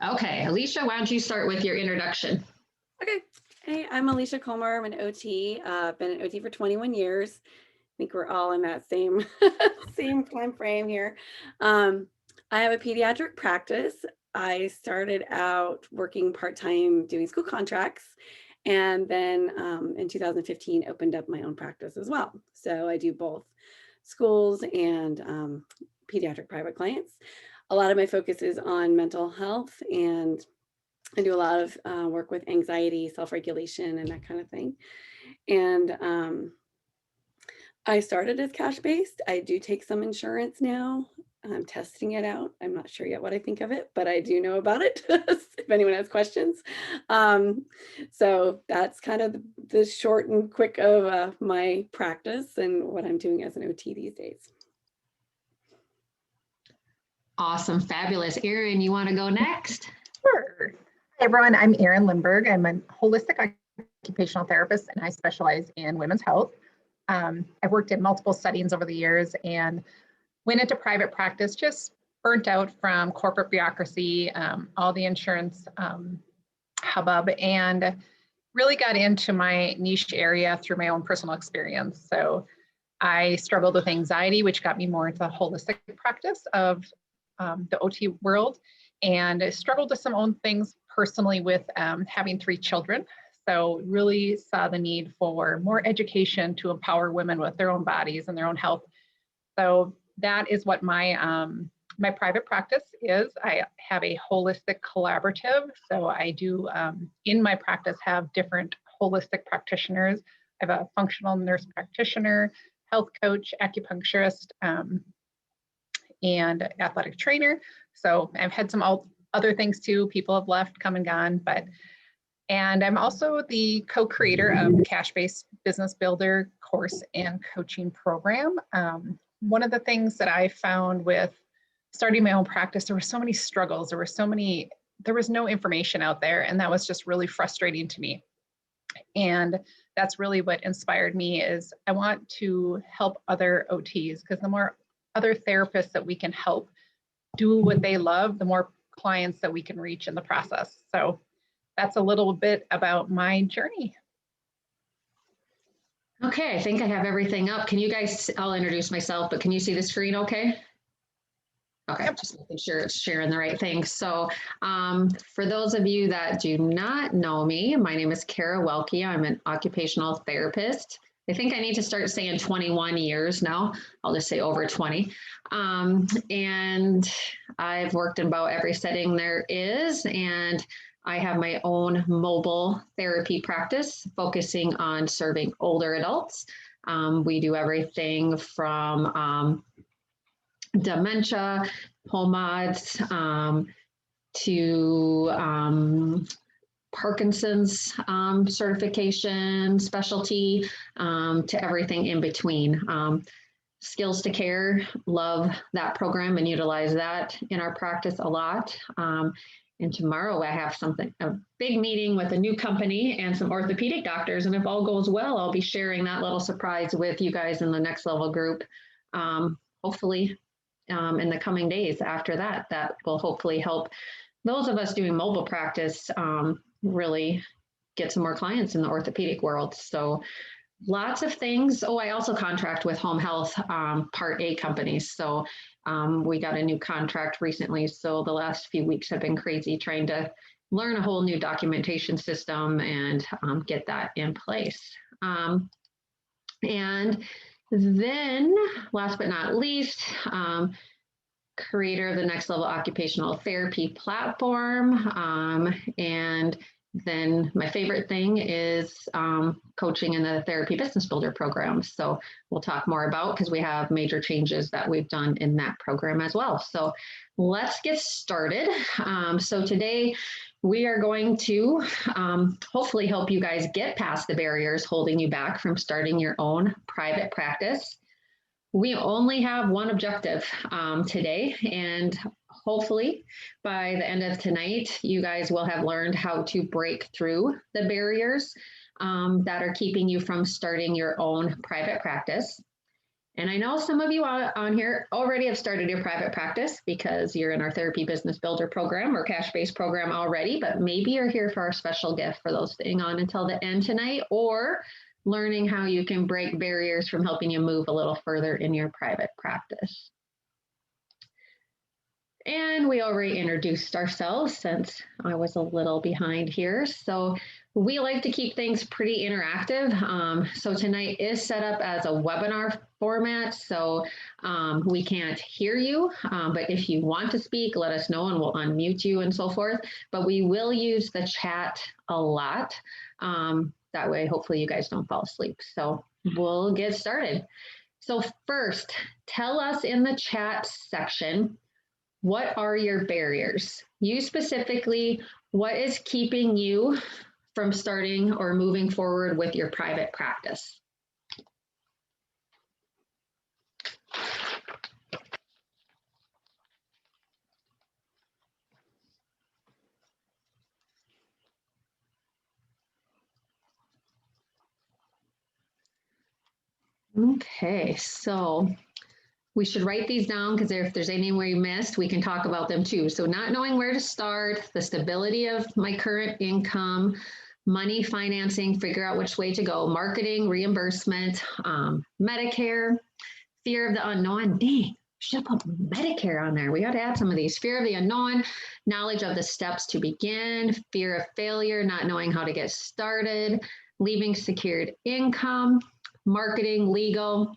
Okay, Alicia, why don't you start with your introduction? Okay. Hey, I'm Alicia Comer. I'm an OT. Been an OT for 21 years. I think we're all in that same same time frame here. Um, I have a pediatric practice. I started out working part-time doing school contracts, and then in 2015 opened up my own practice as well. So I do both schools and pediatric private clients. A lot of my focus is on mental health, and I do a lot of work with anxiety, self-regulation, and that kind of thing. And I started as cash-based. I do take some insurance now. I'm testing it out. I'm not sure yet what I think of it, but I do know about it if anyone has questions. So that's kind of the short and quick of my practice and what I'm doing as an OT these days. Awesome, fabulous. Erin, you want to go next? Sure. Hi, everyone. I'm Erin Lindberg. I'm a holistic occupational therapist, and I specialize in women's health. I've worked in multiple settings over the years and went into private practice, just burnt out from corporate bureaucracy, all the insurance hubbub, and really got into my niche area through my own personal experience. So I struggled with anxiety, which got me more into the holistic practice of the OT world, and I struggled with some own things personally with having 3 children. So really saw the need for more education to empower women with their own bodies and their own health. So that is what my my private practice is. I have a holistic collaborative. So I do in my practice have different holistic practitioners. I have a functional nurse practitioner, health coach, acupuncturist, and athletic trainer. So I've had some other things too. People have left, come and gone, and I'm also the co-creator of the Cash-Based Business Builder course and coaching program. One of the things that I found with starting my own practice, there were so many struggles. There was no information out there, and that was just really frustrating to me. And that's really what inspired me is I want to help other OTs, because the more other therapists that we can help do what they love, the more clients that we can reach in the process. So that's a little bit about my journey. Okay, I think I have everything up. Can you guys, I'll introduce myself, but can you see the screen okay? Okay, yep. Just making sure it's sharing the right thing. So for those of you that do not know me, my name is Kara Welke. I'm an occupational therapist. I think I need to start saying 21 years now. I'll just say over 20. And I've worked in about every setting there is, and I have my own mobile therapy practice focusing on serving older adults. We do everything from dementia, POMADs, to Parkinson's certification, specialty, to everything in between. Skills to Care, love that program and utilize that in our practice a lot. And tomorrow I have a big meeting with a new company and some orthopedic doctors. And if all goes well, I'll be sharing that little surprise with you guys in the next level group. Hopefully in the coming days after that, that will hopefully help those of us doing mobile practice really get some more clients in the orthopedic world. So lots of things. Oh, I also contract with home health Part A companies. So we got a new contract recently. So the last few weeks have been crazy trying to learn a whole new documentation system and get that in place. And then last but not least, creator of the Next Level Occupational Therapy platform. And then my favorite thing is coaching in the Therapy Business Builder program. So we'll talk more about, because we have major changes that we've done in that program as well. So let's get started. So today we are going to hopefully help you guys get past the barriers holding you back from starting your own private practice. We only have one objective today, and hopefully by the end of tonight, you guys will have learned how to break through the barriers that are keeping you from starting your own private practice. And I know some of you on here already have started your private practice because you're in our Therapy Business Builder program or cash-based program already, but maybe you're here for our special gift for those staying on until the end tonight, or learning how you can break barriers from helping you move a little further in your private practice. And we already introduced ourselves since I was a little behind here. So we like to keep things pretty interactive. So tonight is set up as a webinar format. So we can't hear you, but if you want to speak, let us know and we'll unmute you and so forth. But we will use the chat a lot. That way, hopefully you guys don't fall asleep. So we'll get started. So first, tell us in the chat section, what are your barriers? You specifically, what is keeping you from starting or moving forward with your private practice? Okay, so we should write these down because if there's anywhere you missed, we can talk about them too. So not knowing where to start, the stability of my current income, money, financing, figure out which way to go, marketing, reimbursement, Medicare, fear of the unknown. Dang, should put Medicare on there. We got to add some of these. Fear of the unknown, knowledge of the steps to begin, fear of failure, not knowing how to get started, leaving secured income, marketing, legal,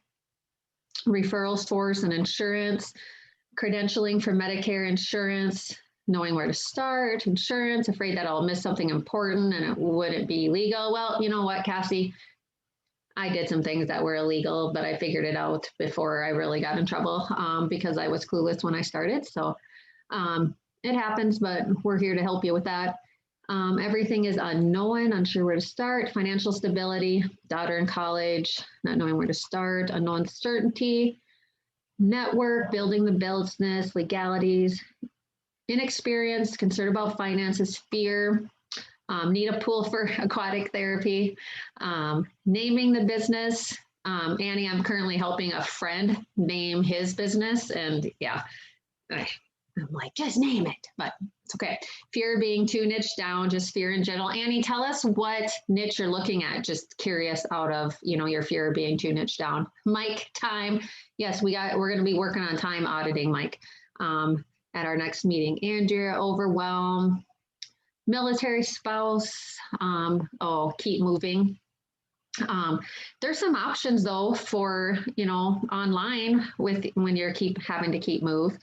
referral source and insurance, credentialing for Medicare insurance, knowing where to start, insurance, afraid that I'll miss something important and it wouldn't be legal. Well, you know what, Cassie? I did some things that were illegal, but I figured it out before I really got in trouble because I was clueless when I started. So it happens, but we're here to help you with that. Everything is unknown, unsure where to start, financial stability, daughter in college, not knowing where to start, unknown certainty, network, building the business, legalities, inexperience, concern about finances, fear, need a pool for aquatic therapy, naming the business. Annie, I'm currently helping a friend name his business, and yeah, I'm like, just name it, but it's okay. Fear of being too niche down, just fear in general. Annie, tell us what niche you're looking at. Just curious out of, your fear of being too niche down. Mike, time. Yes, we're going to be working on time auditing, Mike, at our next meeting. Andrea, overwhelm, military spouse. Keep moving. There's some options though for, online when you're having to keep move.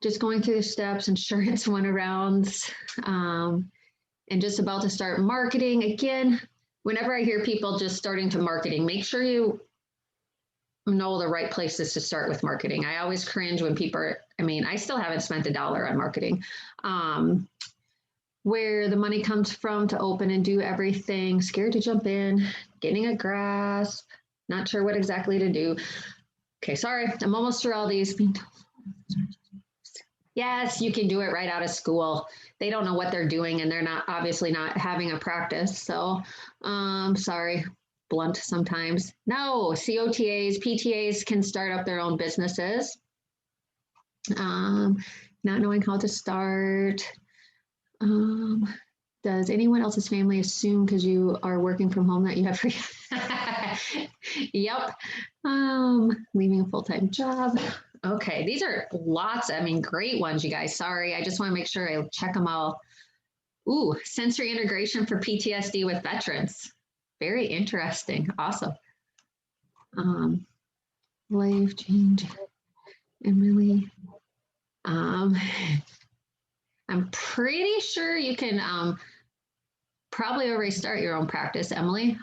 Just going through the steps, insurance went around, and just about to start marketing. Again, whenever I hear people just starting to marketing, make sure you know the right places to start with marketing. I always cringe when people I still haven't spent $1 on marketing. Where the money comes from to open and do everything, scared to jump in, getting a grasp, not sure what exactly to do. Okay, sorry, I'm almost through all these. Yes, you can do it right out of school. They don't know what they're doing and they're obviously not having a practice. So, sorry, blunt sometimes. No, COTAs, PTAs can start up their own businesses. Not knowing how to start. Does anyone else's family assume because you are working from home that you have free? Yep. Leaving a full-time job. Okay, these are lots. Great ones, you guys. Sorry, I just want to make sure I check them all. Ooh, sensory integration for PTSD with veterans. Very interesting. Awesome. Life change. Emily. I'm pretty sure you can probably already start your own practice, Emily.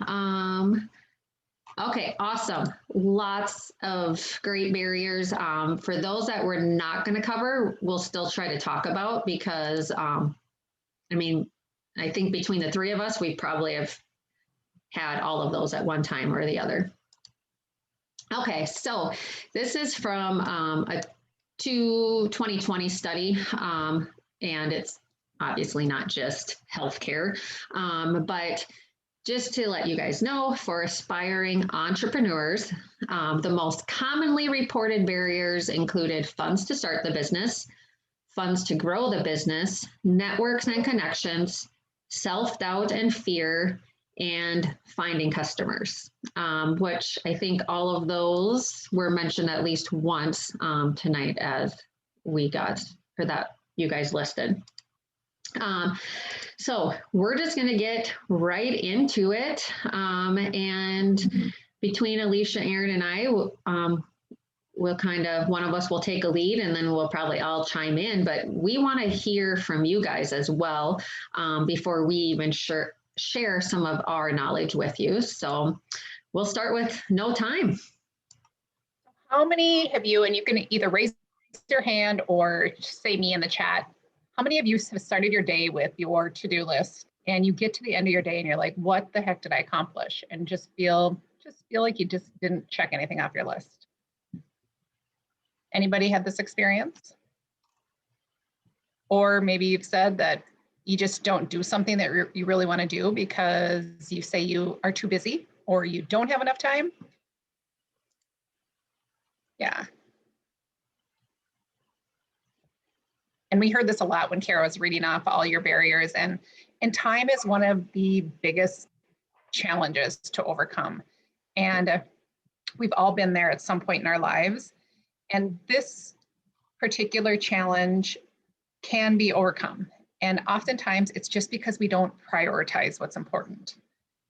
Okay, awesome. Lots of great barriers. For those that we're not going to cover, we'll still try to talk about because, I think between the three of us, we probably have had all of those at one time or the other. Okay, so this is from a 2020 study, and it's obviously not just healthcare, but just to let you guys know, for aspiring entrepreneurs, the most commonly reported barriers included funds to start the business, funds to grow the business, networks and connections, self-doubt and fear, and finding customers, which I think all of those were mentioned at least once tonight as we got, or that you guys listed. So we're just going to get right into it. And between Alicia, Aaron, and I, we'll kind of, one of us will take a lead and then we'll probably all chime in, but we want to hear from you guys as well before we even share some of our knowledge with you. So we'll start with no time. How many have you, and you can either raise your hand or say me in the chat, how many of you have started your day with your to-do list and you get to the end of your day and you're like, what the heck did I accomplish? And just feel like you just didn't check anything off your list. Anybody had this experience? Or maybe you've said that you just don't do something that you really want to do because you say you are too busy or you don't have enough time. Yeah. And we heard this a lot when Kara was reading off all your barriers, and time is one of the biggest challenges to overcome. And we've all been there at some point in our lives. And this particular challenge can be overcome. And oftentimes it's just because we don't prioritize what's important.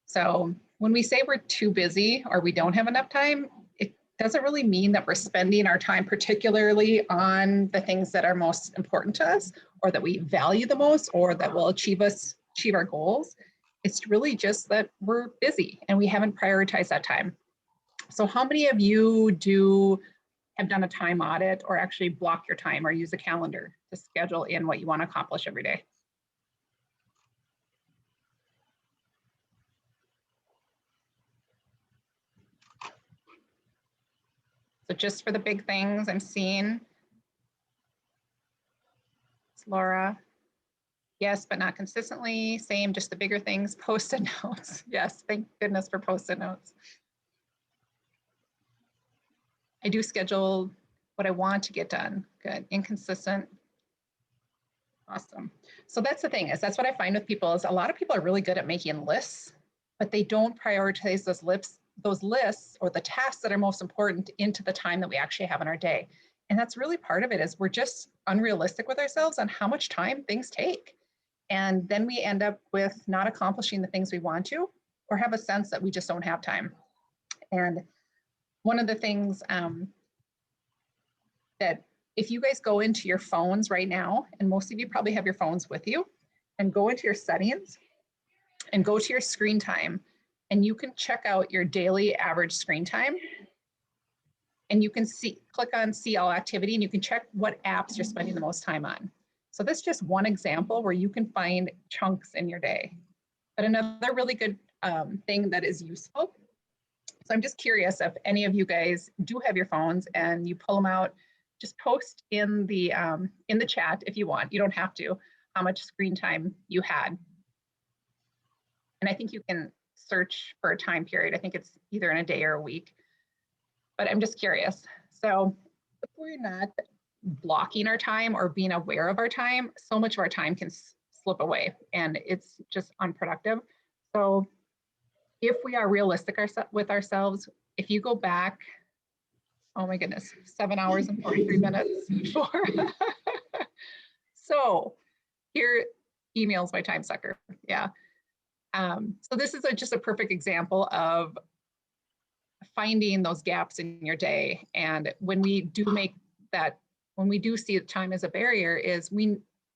So when we say we're too busy or we don't have enough time, it doesn't really mean that we're spending our time particularly on the things that are most important to us or that we value the most or that will achieve our goals. It's really just that we're busy and we haven't prioritized that time. So how many of you have done a time audit or actually block your time or use a calendar to schedule in what you want to accomplish every day? So just for the big things I'm seeing. It's Laura. Yes, but not consistently. Same, just the bigger things. Post-it notes. Yes, thank goodness for post-it notes. I do schedule what I want to get done. Good. Inconsistent. Awesome. So that's the thing, is that's what I find with people is a lot of people are really good at making lists, but they don't prioritize those lists or the tasks that are most important into the time that we actually have in our day. And that's really part of it, is we're just unrealistic with ourselves on how much time things take. And then we end up with not accomplishing the things we want to, or have a sense that we just don't have time. And one of the things that if you guys go into your phones right now, and most of you probably have your phones with you, and go into your settings and go to your screen time, and you can check out your daily average screen time. And you can click on see all activity, and you can check what apps you're spending the most time on. So this is just one example where you can find chunks in your day. But another really good thing that is useful. So I'm just curious if any of you guys do have your phones and you pull them out, just post in the chat if you want. You don't have to, how much screen time you had. And I think you can search for a time period. I think it's either in a day or a week, but I'm just curious. So if we're not blocking our time or being aware of our time, so much of our time can slip away and it's just unproductive. So if we are realistic with ourselves, if you go back, oh my goodness, 7 hours and 43 minutes before. So here, emails by time sucker, yeah. So this is just a perfect example of finding those gaps in your day. And when we do see time as a barrier,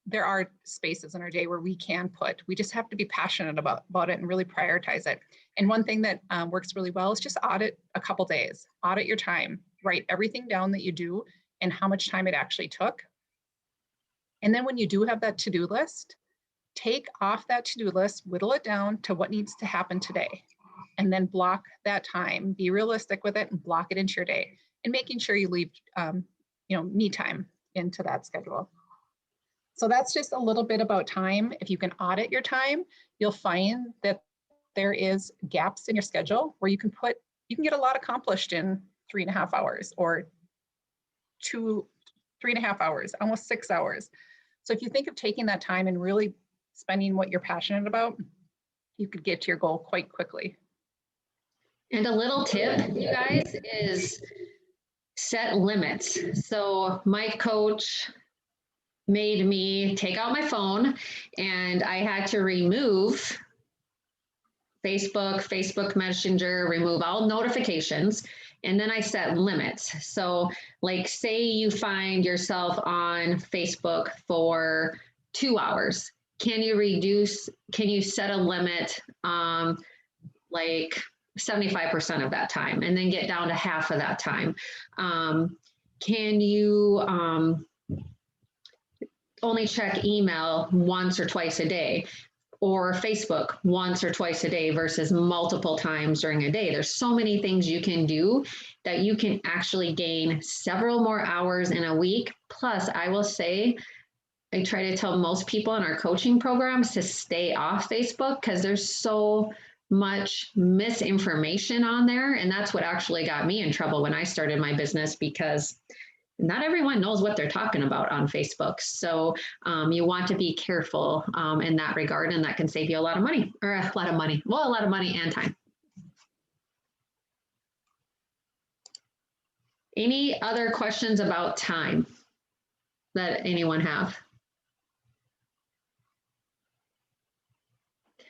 there are spaces in our day where we we just have to be passionate about it and really prioritize it. And one thing that works really well is just audit a couple days, audit your time, write everything down that you do and how much time it actually took. And then when you do have that to-do list, take off that to-do list, whittle it down to what needs to happen today, and then block that time, be realistic with it and block it into your day, and making sure you leave me time into that schedule. So that's just a little bit about time. If you can audit your time, you'll find that there is gaps in your schedule where you can get a lot accomplished in 3.5 hours or 3.5 hours, almost 6 hours. So if you think of taking that time and really spending what you're passionate about, you could get to your goal quite quickly. And a little tip, you guys, is set limits. So my coach made me take out my phone, and I had to remove Facebook Messenger, remove all notifications, and then I set limits. So like say you find yourself on Facebook for 2 hours. Can you set a limit like 75% of that time and then get down to half of that time? Can you only check email once or twice a day, or Facebook once or twice a day versus multiple times during a day? There's so many things you can do that you can actually gain several more hours in a week. Plus, I will say, I try to tell most people in our coaching programs to stay off Facebook because there's so much misinformation on there. And that's what actually got me in trouble when I started my business, because not everyone knows what they're talking about on Facebook. So you want to be careful in that regard, and that can save you a lot of money, or a lot of money. Well, a lot of money and time. Any other questions about time that anyone have?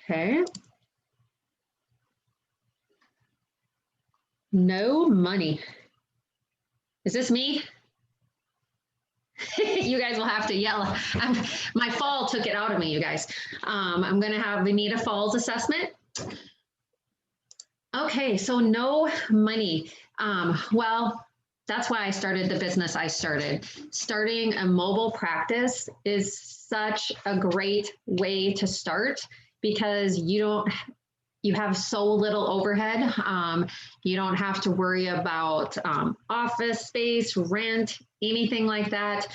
Okay. No money. Is this me? You guys will have to yell. My fall took it out of me, you guys. I'm going to have Anita Falls assessment. Okay, so no money. Well, that's why I started the business I started. Starting a mobile practice is such a great way to start, because you have so little overhead. You don't have to worry about office space, rent, anything like that.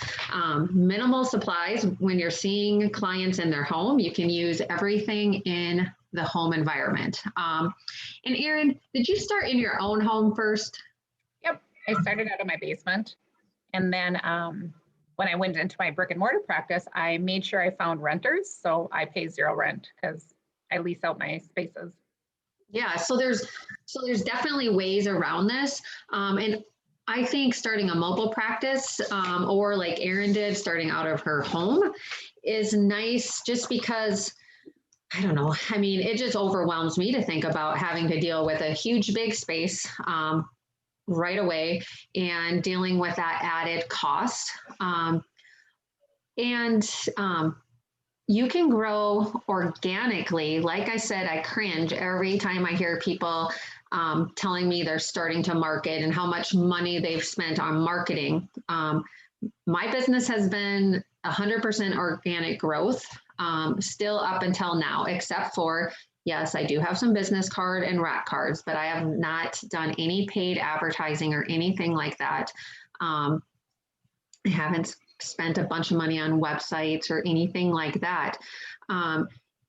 Minimal supplies. When you're seeing clients in their home, you can use everything in the home environment. And Erin, did you start in your own home first? Yep, I started out in my basement. And then when I went into my brick and mortar practice, I made sure I found renters. So I pay zero rent because I lease out my spaces. Yeah, so there's definitely ways around this. And I think starting a mobile practice, or like Erin did, starting out of her home, is nice, just because, I don't know, I mean, it just overwhelms me to think about having to deal with a huge, big space right away, and dealing with that added cost. You can grow organically. Like I said, I cringe every time I hear people telling me they're starting to market and how much money they've spent on marketing. My business has been 100% organic growth, still up until now, except for, yes, I do have some business card and rack cards, but I have not done any paid advertising or anything like that. I haven't spent a bunch of money on websites or anything like that.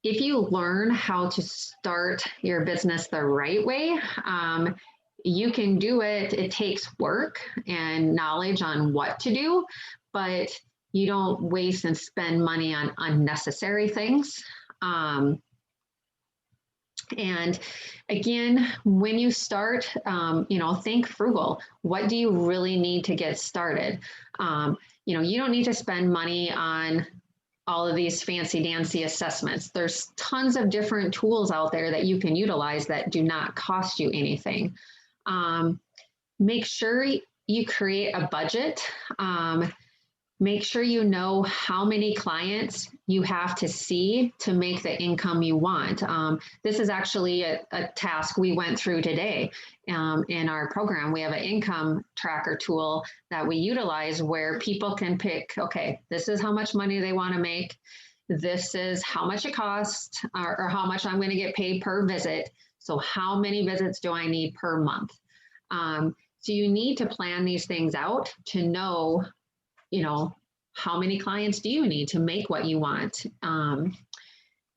If you learn how to start your business the right way, you can do it. It takes work and knowledge on what to do, but you don't waste and spend money on unnecessary things. And again, when you start, think frugal. What do you really need to get started? You don't need to spend money on all of these fancy dancy assessments. There's tons of different tools out there that you can utilize that do not cost you anything. Make sure you create a budget. Make sure you know how many clients you have to see to make the income you want. This is actually a task we went through today in our program. We have an income tracker tool that we utilize where people can pick, okay, this is how much money they want to make. This is how much it costs, or how much I'm going to get paid per visit. So how many visits do I need per month? So you need to plan these things out to know, how many clients do you need to make what you want?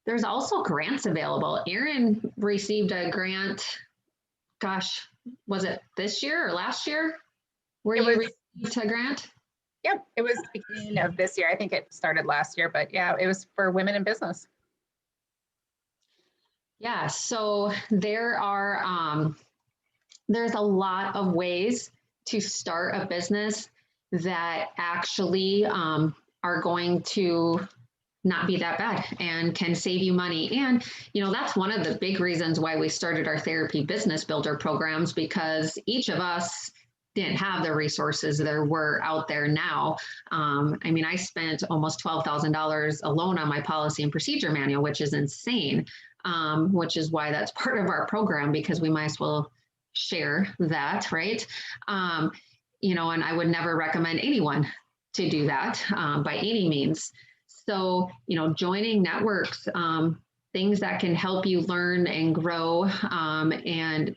there's also grants available. Erin received a grant, gosh, was it this year or last year? Where you received a grant? Yep, it was the beginning of this year. I think it started last year, but yeah, it was for women in business. Yeah, so there are, there's a lot of ways to start a business that actually are going to not be that bad and can save you money. And, you know, that's one of the big reasons why we started our therapy business builder programs, because each of us didn't have the resources there were out there now. I mean, I spent almost $12,000 alone on my policy and procedure manual, which is insane, which is why that's part of our program, because we might as well share that, right? You know, and I would never recommend anyone to do that by any means. So, you know, joining networks, things that can help you learn and grow and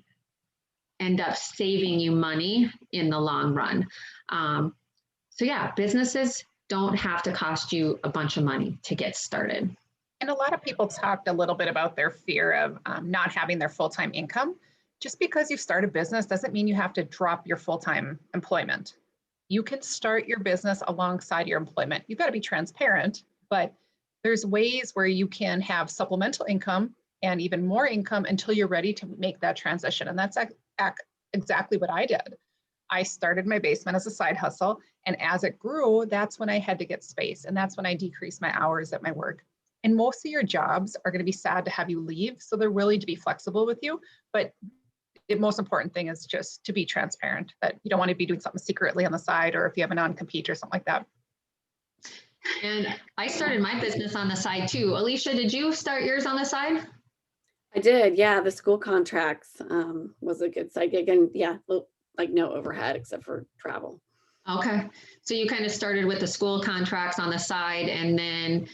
end up saving you money in the long run. So yeah, businesses don't have to cost you a bunch of money to get started. And a lot of people talked a little bit about their fear of not having their full-time income. Just because you start a business doesn't mean you have to drop your full-time employment. You can start your business alongside your employment. You've got to be transparent, but there's ways where you can have supplemental income and even more income until you're ready to make that transition. And that's exactly what I did. I started my basement as a side hustle, and as it grew, that's when I had to get space, and that's when I decreased my hours at my work. And most of your jobs are going to be sad to have you leave, so they're willing to be flexible with you. But the most important thing is just to be transparent, that you don't want to be doing something secretly on the side, or if you have a non-compete or something like that. And I started my business on the side too. Alicia, did you start yours on the side? I did, yeah. The school contracts was a good side gig, and yeah, like no overhead except for travel. Okay, so you kind of started with the school contracts on the side, and then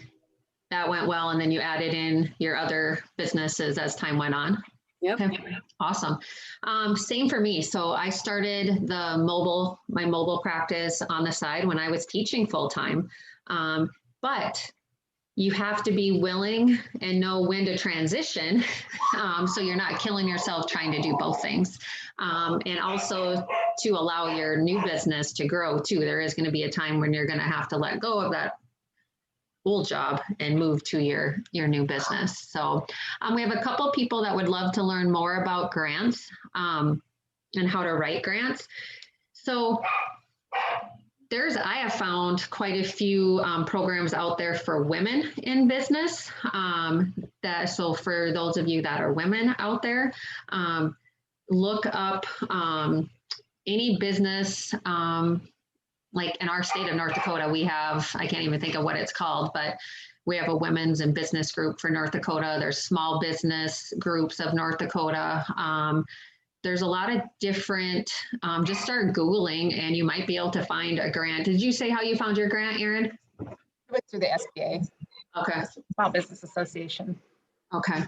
that went well, and then you added in your other businesses as time went on. Yep. Okay. Awesome. Same for me. So I started my mobile practice on the side when I was teaching full time. But you have to be willing and know when to transition. So you're not killing yourself trying to do both things. And also to allow your new business to grow too. There is going to be a time when you're going to have to let go of that old job and move to your new business. So we have a couple people that would love to learn more about grants and how to write grants. So I have found quite a few programs out there for women in business. So for those of you that are women out there, look up any business. Like in our state of North Dakota, we have, I can't even think of what it's called, but we have a women's and business group for North Dakota. There's small business groups of North Dakota. There's a lot of different, just start Googling and you might be able to find a grant. Did you say how you found your grant, Erin? It was through the SBA. Okay. Small Business Association. Okay.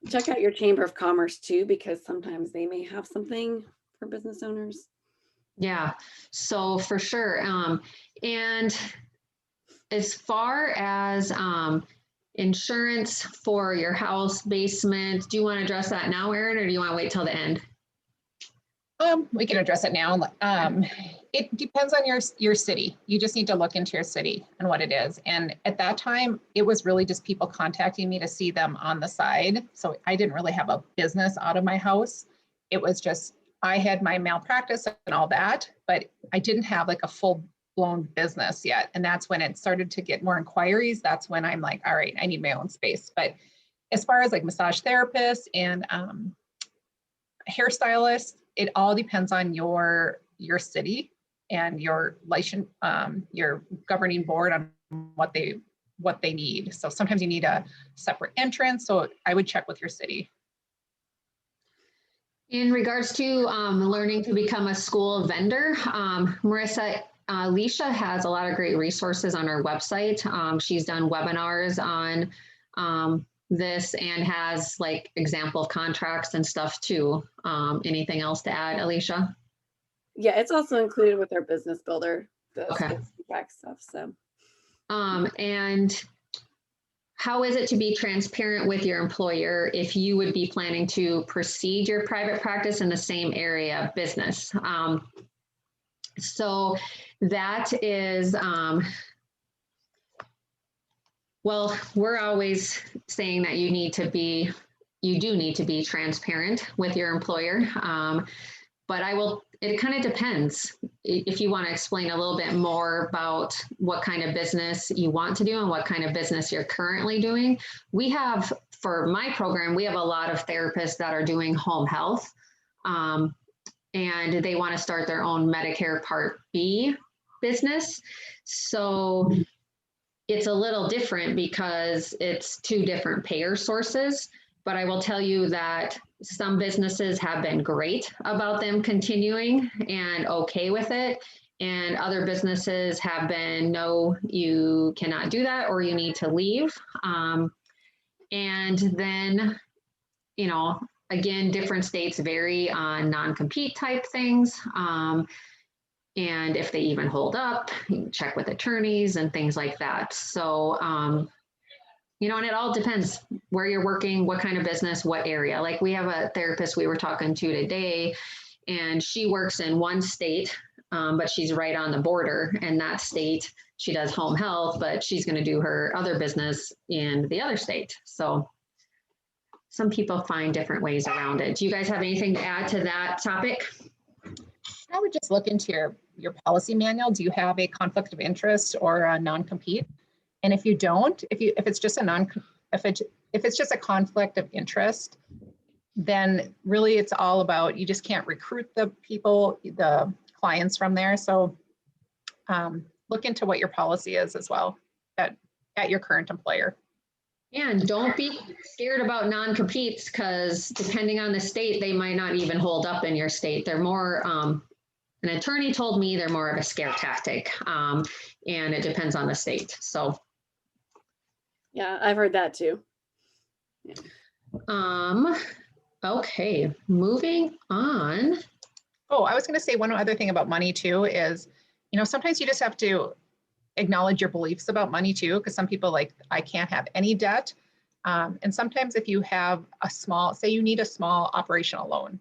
Check out your Chamber of Commerce too, because sometimes they may have something for business owners. Yeah, so for sure. And as far as insurance for your house, basement, do you want to address that now, Erin, or do you want to wait till the end? We can address it now. It depends on your city. You just need to look into your city and what it is. And at that time, it was really just people contacting me to see them on the side. So I didn't really have a business out of my house. It was just, I had my malpractice and all that, but I didn't have like a full-blown business yet. And that's when it started to get more inquiries. That's when I'm like, all right, I need my own space. But as far as like massage therapists and hairstylists, it all depends on your city and your license, your governing board on what they need. So sometimes you need a separate entrance. So I would check with your city. In regards to learning to become a school vendor, Marissa, Alicia has a lot of great resources on her website. She's done webinars on this and has like example contracts and stuff too. Anything else to add, Alicia? Yeah, it's also included with our business builder, the Okay. contract stuff. So, and how is it to be transparent with your employer if you would be planning to proceed your private practice in the same area of business? So that is, well, we're always saying that you do need to be transparent with your employer. But it kind of depends. If you want to explain a little bit more about what kind of business you want to do and what kind of business you're currently doing. For my program, we have a lot of therapists that are doing home health, and they want to start their own Medicare Part B business. So it's a little different because it's two different payer sources. But I will tell you that some businesses have been great about them continuing and okay with it. And other businesses have been, no, you cannot do that, or you need to leave. And then, again, different states vary on non-compete type things. And if they even hold up, you can check with attorneys and things like that. So, and it all depends where you're working, what kind of business, what area. Like we have a therapist we were talking to today, and she works in one state, but she's right on the border. And that state, she does home health, but she's going to do her other business in the other state. So some people find different ways around it. Do you guys have anything to add to that topic? I would just look into your policy manual. Do you have a conflict of interest or a non-compete? And if you don't, if it's just a conflict of interest, then really it's all about, you just can't recruit the clients from there. So look into what your policy is as well at your current employer. And don't be scared about non-competes, because depending on the state, they might not even hold up in your state. They're more, an attorney told me they're more of a scare tactic, and it depends on the state. So. Yeah, I've heard that too. Yeah. Okay, moving on. Oh, I was going to say one other thing about money too is, sometimes you just have to acknowledge your beliefs about money too, because some people I can't have any debt. And sometimes if you have say you need a small operational loan,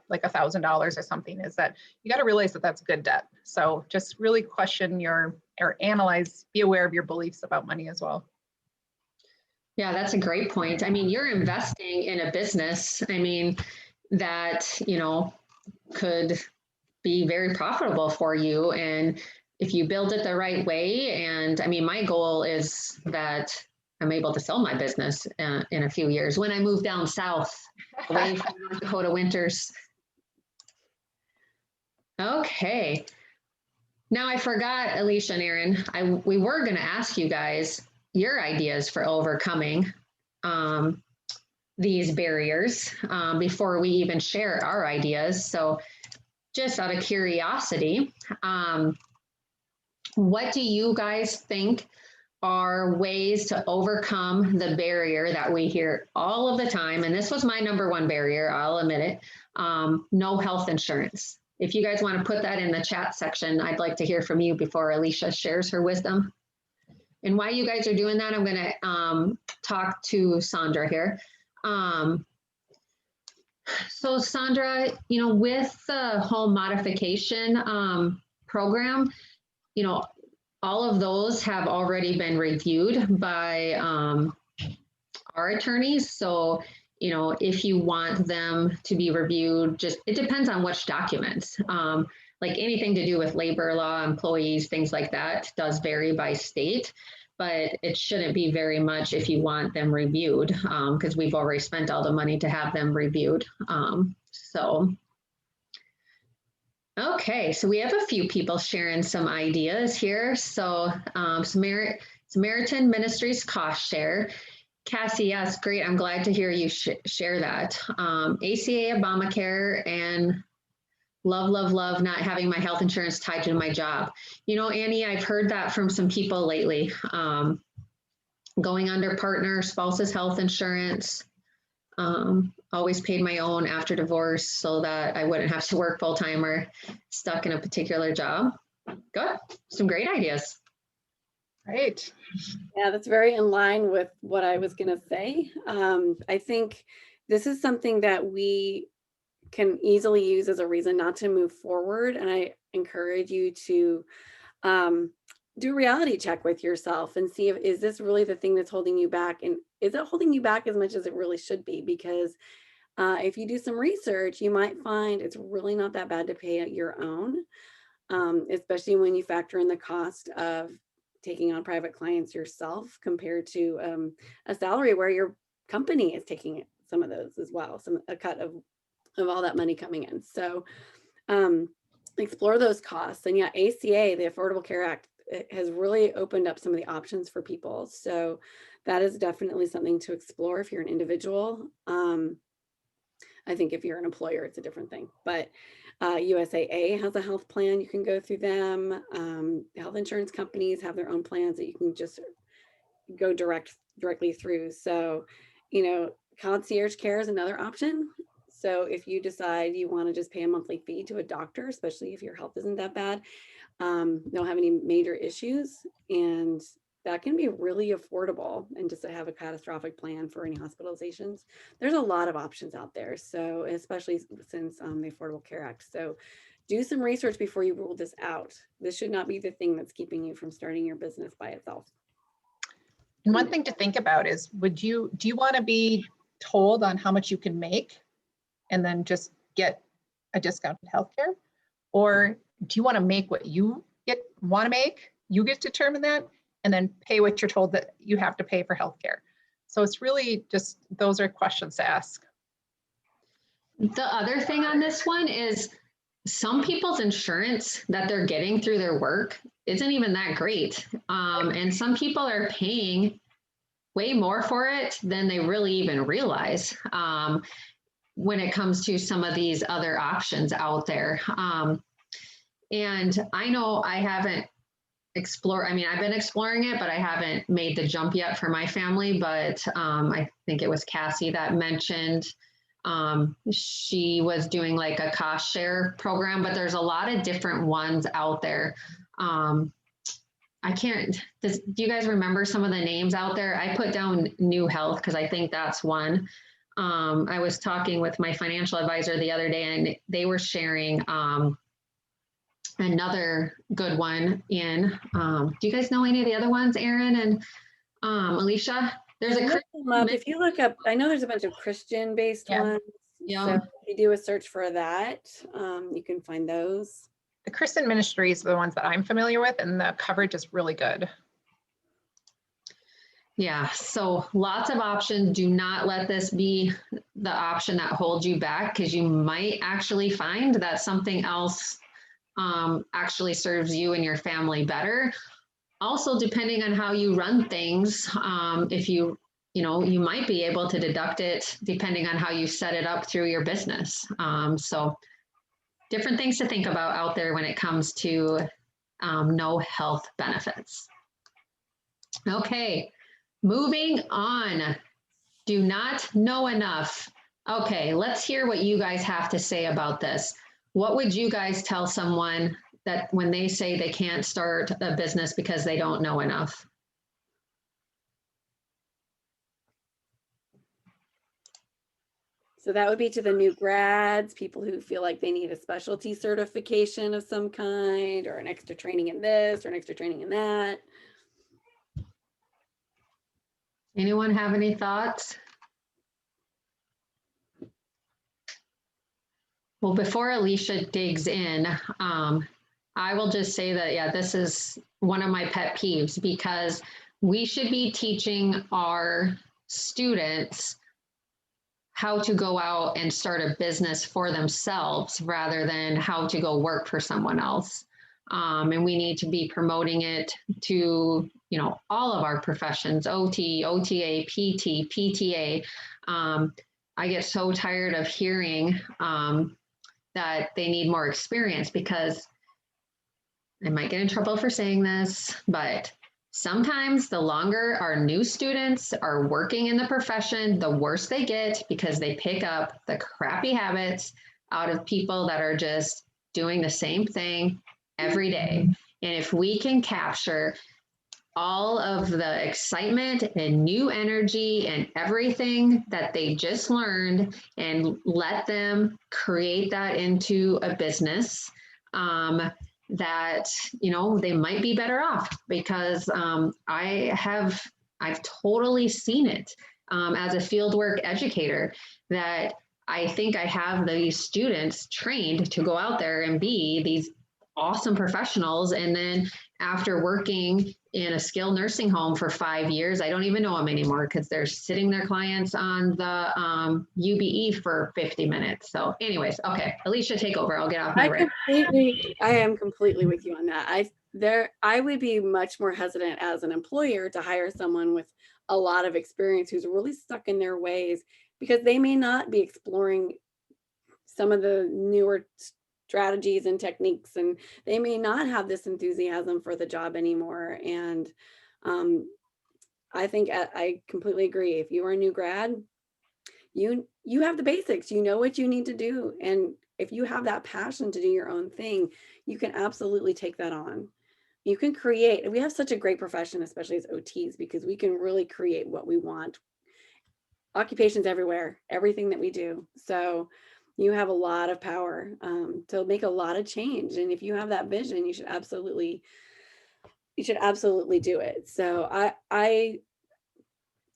like $1,000 or something, is that you got to realize that that's good debt. So just really question or analyze, be aware of your beliefs about money as well. Yeah, that's a great point. I mean, you're investing in a business, that, could be very profitable for you. And if you build it the right way, and my goal is that I'm able to sell my business in a few years when I move down south, away from North Dakota winters. Okay. Now I forgot, Alicia and Aaron, we were going to ask you guys your ideas for overcoming these barriers before we even share our ideas. So just out of curiosity, what do you guys think are ways to overcome the barrier that we hear all of the time? And this was my number one barrier, I'll admit it, no health insurance. If you guys want to put that in the chat section, I'd like to hear from you before Alicia shares her wisdom. And while you guys are doing that, I'm going to talk to Sandra here. So Sandra, with the home modification program, all of those have already been reviewed by our attorneys. So, if you want them to be reviewed, it depends on which documents. Like anything to do with labor law, employees, things like that does vary by state, but it shouldn't be very much if you want them reviewed, because we've already spent all the money to have them reviewed. Okay, so we have a few people sharing some ideas here. So Samaritan Ministries cost share. Cassie, yes, great. I'm glad to hear you share that. ACA, Obamacare, and love not having my health insurance tied to my job. Annie, I've heard that from some people lately. Going under partner, spouse's health insurance. Always paid my own after divorce so that I wouldn't have to work full time or stuck in a particular job. Good. Some great ideas. Right. Yeah, that's very in line with what I was going to say. I think this is something that we can easily use as a reason not to move forward. And I encourage you to um, do a reality check with yourself and see if, is this really the thing that's holding you back? And is it holding you back as much as it really should be? Because if you do some research, you might find it's really not that bad to pay at your own, especially when you factor in the cost of taking on private clients yourself compared to a salary where your company is taking some of those as well, a cut of all that money coming in. So explore those costs. And yeah, ACA, the Affordable Care Act, it has really opened up some of the options for people. So that is definitely something to explore if you're an individual. I think if you're an employer, it's a different thing. But USAA has a health plan. You can go through them. Health insurance companies have their own plans that you can just go directly through. So, concierge care is another option. So if you decide you want to just pay a monthly fee to a doctor, especially if your health isn't that bad, don't have any major issues, and that can be really affordable, and just to have a catastrophic plan for any hospitalizations. There's a lot of options out there. So especially since the Affordable Care Act. So do some research before you rule this out. This should not be the thing that's keeping you from starting your business by itself. And one thing to think about is, do you want to be told on how much you can make and then just get a discounted healthcare? Or do you want to make what you want to make? You get to determine that, and then pay what you're told that you have to pay for healthcare. So it's really just, those are questions to ask. The other thing on this one is some people's insurance that they're getting through their work isn't even that great. And some people are paying way more for it than they really even realize when it comes to some of these other options out there. And I know I haven't explored, I've been exploring it, but I haven't made the jump yet for my family. But I think it was Cassie that mentioned she was doing like a cost share program, but there's a lot of different ones out there. Do you guys remember some of the names out there? I put down New Health because I think that's one. I was talking with my financial advisor the other day, and they were sharing another good one in, do you guys know any of the other ones, Erin and Alicia? There's if you look up, I know there's a bunch of Christian-based ones. Yeah. So if you do a search for that, you can find those. The Christian ministries are the ones that I'm familiar with, and the coverage is really good. Yeah, so lots of options. Do not let this be the option that holds you back, because you might actually find that something else actually serves you and your family better. Also, depending on how you run things, if you might be able to deduct it depending on how you set it up through your business. So different things to think about out there when it comes to no health benefits. Okay, moving on. Do not know enough. Okay, let's hear what you guys have to say about this. What would you guys tell someone that when they say they can't start a business because they don't know enough? So that would be to the new grads, people who feel like they need a specialty certification of some kind, or an extra training in this, or an extra training in that. Anyone have any thoughts? Well, before Alicia digs in, I will just say that, yeah, this is one of my pet peeves, because we should be teaching our students how to go out and start a business for themselves rather than how to go work for someone else. And we need to be promoting it to, all of our professions, OT, OTA, PT, PTA. I get so tired of hearing that they need more experience, because I might get in trouble for saying this, but sometimes the longer our new students are working in the profession, the worse they get, because they pick up the crappy habits out of people that are just doing the same thing every day. And if we can capture all of the excitement and new energy and everything that they just learned and let them create that into a business that, you know, they might be better off because I've totally seen it as a fieldwork educator that I think I have these students trained to go out there and be these awesome professionals. And then after working in a skilled nursing home for 5 years, I don't even know them anymore because they're sitting their clients on the UBE for 50 minutes. So anyways, okay, Alicia, take over. I'll get off my rant. I am completely with you on that. I would be much more hesitant as an employer to hire someone with a lot of experience who's really stuck in their ways, because they may not be exploring some of the newer strategies and techniques, and they may not have this enthusiasm for the job anymore. And I think I completely agree. If you are a new grad, you have the basics, you know what you need to do. And if you have that passion to do your own thing, you can absolutely take that on. You can create. We have such a great profession, especially as OTs, because we can really create what we want. Occupations everywhere, everything that we do. So you have a lot of power to make a lot of change. And if you have that vision, you should absolutely do it. So I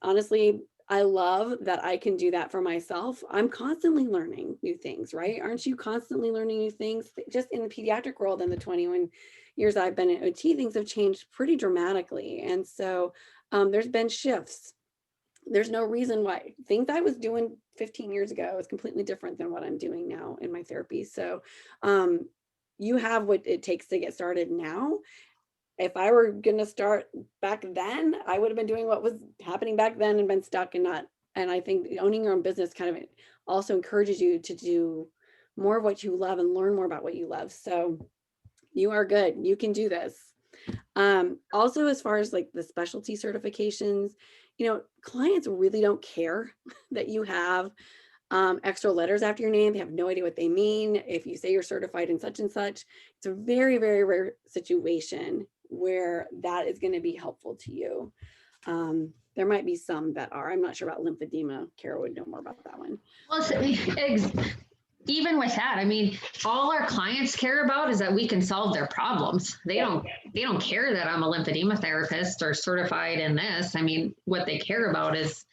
honestly, I love that I can do that for myself. I'm constantly learning new things, right? Aren't you constantly learning new things? Just in the pediatric world, in the 21 years I've been in OT, things have changed pretty dramatically. And so there's been shifts. There's no reason why things I was doing 15 years ago is completely different than what I'm doing now in my therapy. So you have what it takes to get started now. If I were going to start back then, I would have been doing what was happening back then and been stuck and not. And I think owning your own business kind of also encourages you to do more of what you love and learn more about what you love. So you are good. You can do this. Also, as far as like the specialty certifications, you know, clients really don't care that you have extra letters after your name. They have no idea what they mean. If you say you're certified in such and such, it's a very, very rare situation where that is going to be helpful to you. There might be some that are. I'm not sure about lymphedema. Kara would know more about that one. Well, even with that, I mean, all our clients care about is that we can solve their problems. They don't care that I'm a lymphedema therapist or certified in this. I mean, what they care about is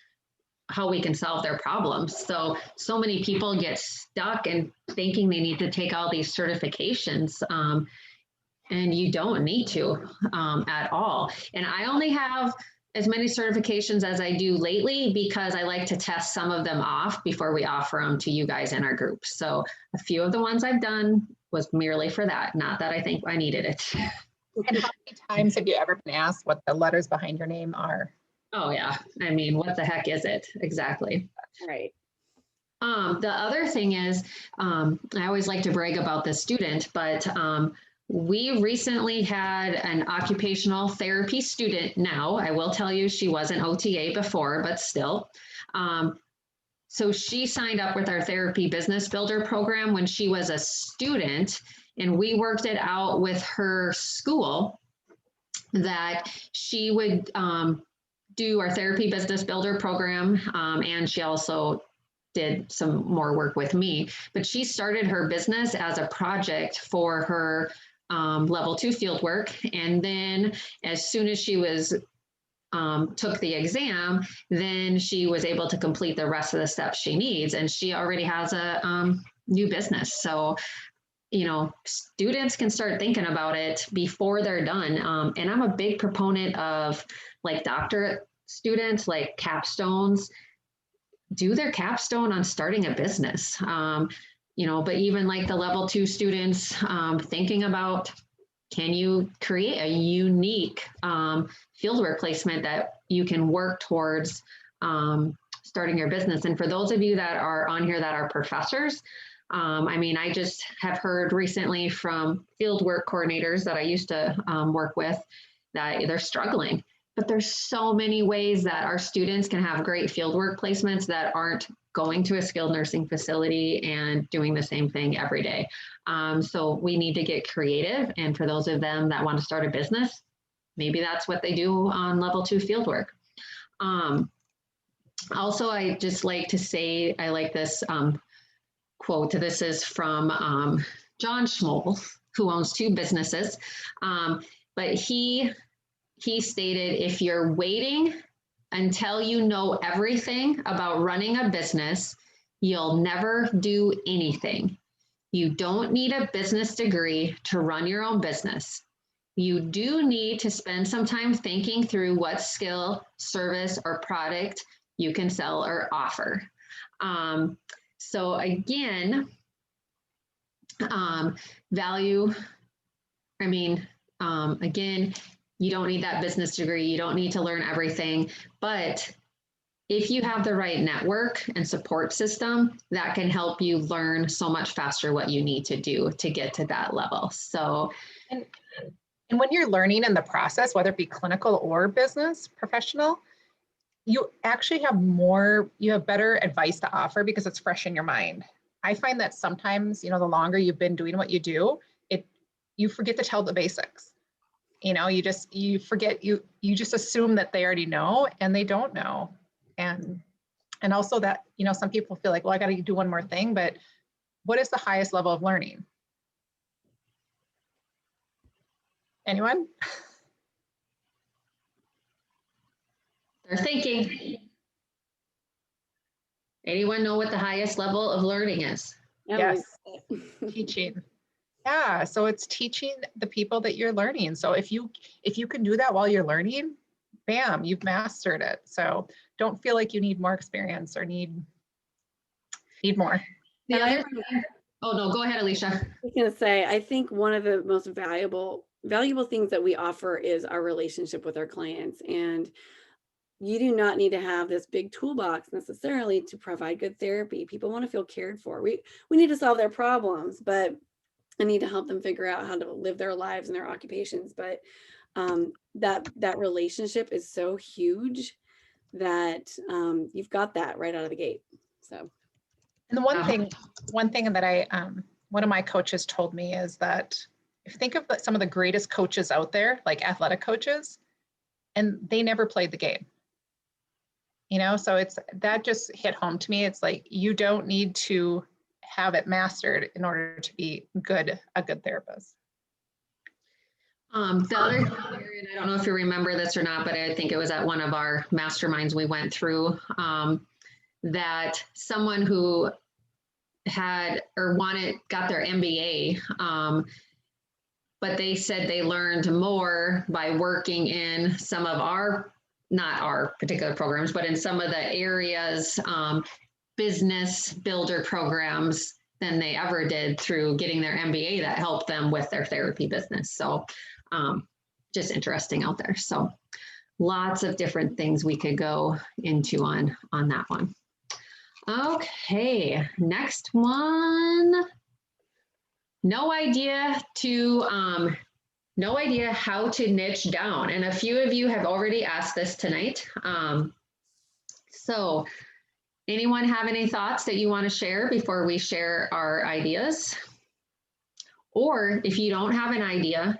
how we can solve their problems. So many people get stuck in thinking they need to take all these certifications, and you don't need to at all. And I only have as many certifications as I do lately because I like to test some of them off before we offer them to you guys in our group. So a few of the ones I've done was merely for that, not that I think I needed it. And how many times have you ever been asked what the letters behind your name are? Oh yeah, I mean, what the heck is it? Exactly. Right. The other thing is, I always like to brag about the student, but we recently had an occupational therapy student now. I will tell you, she was an OTA before, but still. So she signed up with our therapy business builder program when she was a student, and we worked it out with her school that she would do our therapy business builder program, and she also did some more work with me. But she started her business as a project for her level 2 field work. And then as soon as she was took the exam, then she was able to complete the rest of the steps she needs. And she already has a new business. So, you know, students can start thinking about it before they're done. And I'm a big proponent of like doctorate students, like capstones, do their capstone on starting a business. You know, but even like the level 2 students thinking about, can you create a unique fieldwork placement that you can work towards starting your business? And for those of you that are on here that are professors, I mean, I just have heard recently from fieldwork coordinators that I used to work with that they're struggling. But there's so many ways that our students can have great fieldwork placements that aren't going to a skilled nursing facility and doing the same thing every day. So we need to get creative. And for those of them that want to start a business, maybe that's what they do on level 2 field work. Also, I just like to say, I like this quote. This is from John Schmoll, who owns 2 businesses. But he stated, if you're waiting until you know everything about running a business, you'll never do anything. You don't need a business degree to run your own business. You do need to spend some time thinking through what skill, service, or product you can sell or offer. So again, value, again, you don't need that business degree. You don't need to learn everything, but if you have the right network and support system, that can help you learn so much faster what you need to do to get to that level. So, and when you're learning in the process, whether it be clinical or business professional, you actually have you have better advice to offer because it's fresh in your mind. I find that sometimes, the longer you've been doing what you do, you forget to tell the basics. You forget, you just assume that they already know, and they don't know. And also that, some people feel like, well, I got to do one more thing, but what is the highest level of learning? Anyone? They're thinking. Anyone know what the highest level of learning is? Yes, teaching. Yeah, so it's teaching the people that you're learning. So if you can do that while you're learning, bam, you've mastered it. So don't feel like you need more experience or need more. Oh no, go ahead, Alicia. I was going to say, I think one of the most valuable things that we offer is our relationship with our clients. And you do not need to have this big toolbox necessarily to provide good therapy. People want to feel cared for. We need to solve their problems, but I need to help them figure out how to live their lives and their occupations. But that relationship is so huge that you've got that right out of the gate. So, and the one thing that one of my coaches told me is that if you think of some of the greatest coaches out there, like athletic coaches, and they never played the game. So that just hit home to me. It's like, you don't need to have it mastered in order to be a good therapist. The other area, and I don't know if you remember this or not, but I think it was at one of our masterminds we went through, that someone who had or got their MBA, but they said they learned more by working in some of not our particular programs, but in some of the areas, business builder programs than they ever did through getting their MBA that helped them with their therapy business. So just interesting out there. So lots of different things we could go into on that one. Okay, next one. No idea how to niche down. And a few of you have already asked this tonight. So anyone have any thoughts that you want to share before we share our ideas? Or if you don't have an idea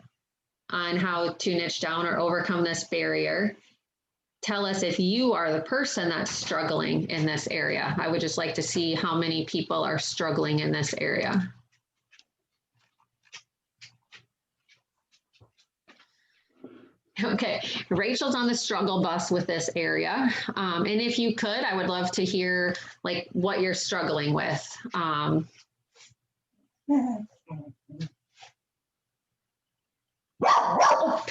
on how to niche down or overcome this barrier, tell us if you are the person that's struggling in this area. I would just like to see how many people are struggling in this area. Okay, Rachel's on the struggle bus with this area. And if you could, I would love to hear like what you're struggling with. Oh,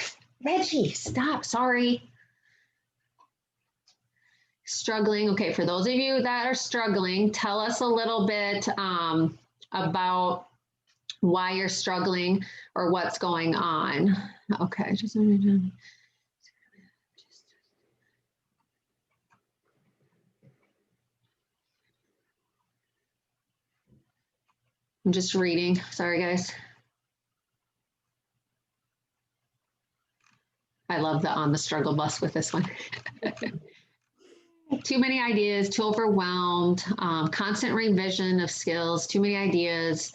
Reggie, stop, sorry. Struggling, okay, for those of you that are struggling, tell us a little bit about why you're struggling or what's going on. Okay, I'm just reading, sorry guys. I love the on the struggle bus with this one. Too many ideas, too overwhelmed, constant revision of skills, too many ideas,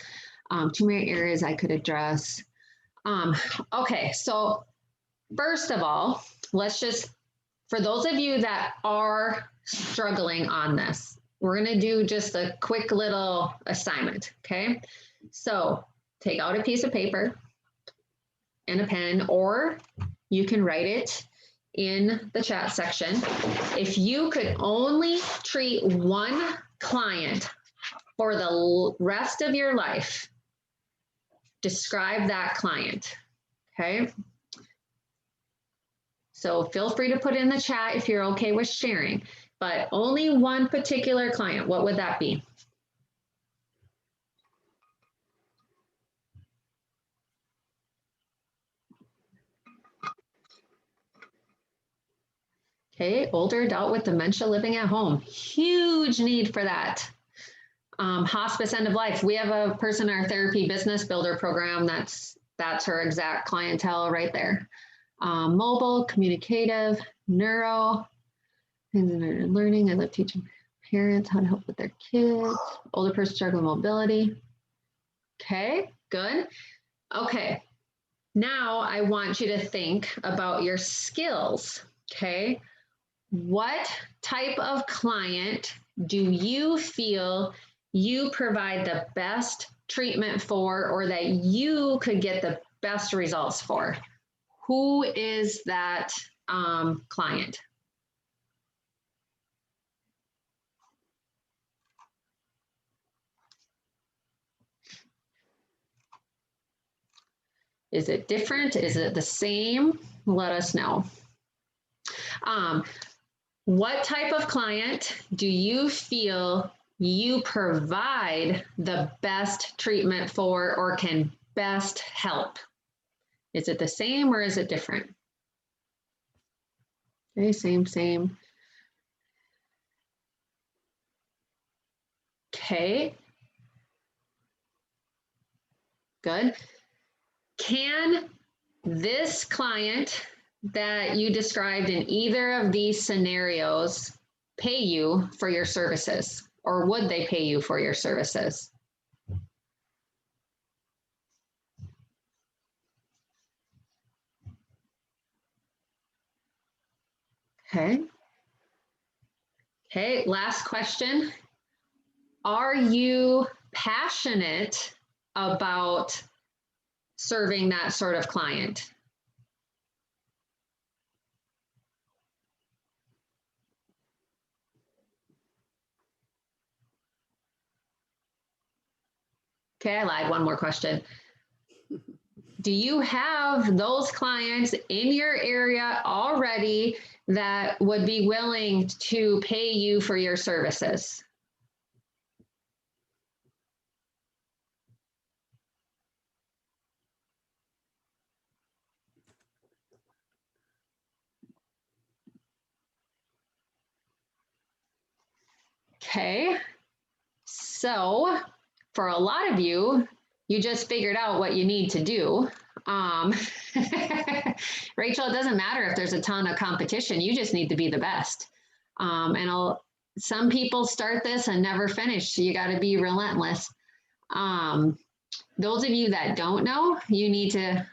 too many areas I could address. Okay, so first of all, let's just, for those of you that are struggling on this, we're going to do just a quick little assignment, okay? So take out a piece of paper and a pen, or you can write it in the chat section. If you could only treat one client for the rest of your life, describe that client, okay? So feel free to put in the chat if you're okay with sharing, but only one particular client, what would that be? Okay, older adult with dementia living at home. Huge need for that. Hospice end of life. We have a person in our therapy business builder program that's her exact clientele right there. Mobile, communicative, neuro, learning. I love teaching parents how to help with their kids. Older person struggling with mobility. Okay, good. Okay, now I want you to think about your skills. Okay, what type of client do you feel you provide the best treatment for, or that you could get the best results for? Who is that client? Is it different? Is it the same? Let us know. What type of client do you feel you provide the best treatment for, or can best help? Is it the same or is it different? Okay, same. Okay. Good. Can this client that you described in either of these scenarios pay you for your services, or would they pay you for your services? Okay. Okay, last question. Are you passionate about serving that sort of client? Okay, I lied. One more question. Do you have those clients in your area already that would be willing to pay you for your services? Okay, so for a lot of you, you just figured out what you need to do. Rachel, it doesn't matter if there's a ton of competition, you just need to be the best. Some people start this and never finish, so you got to be relentless. Those of you that don't know, you need to,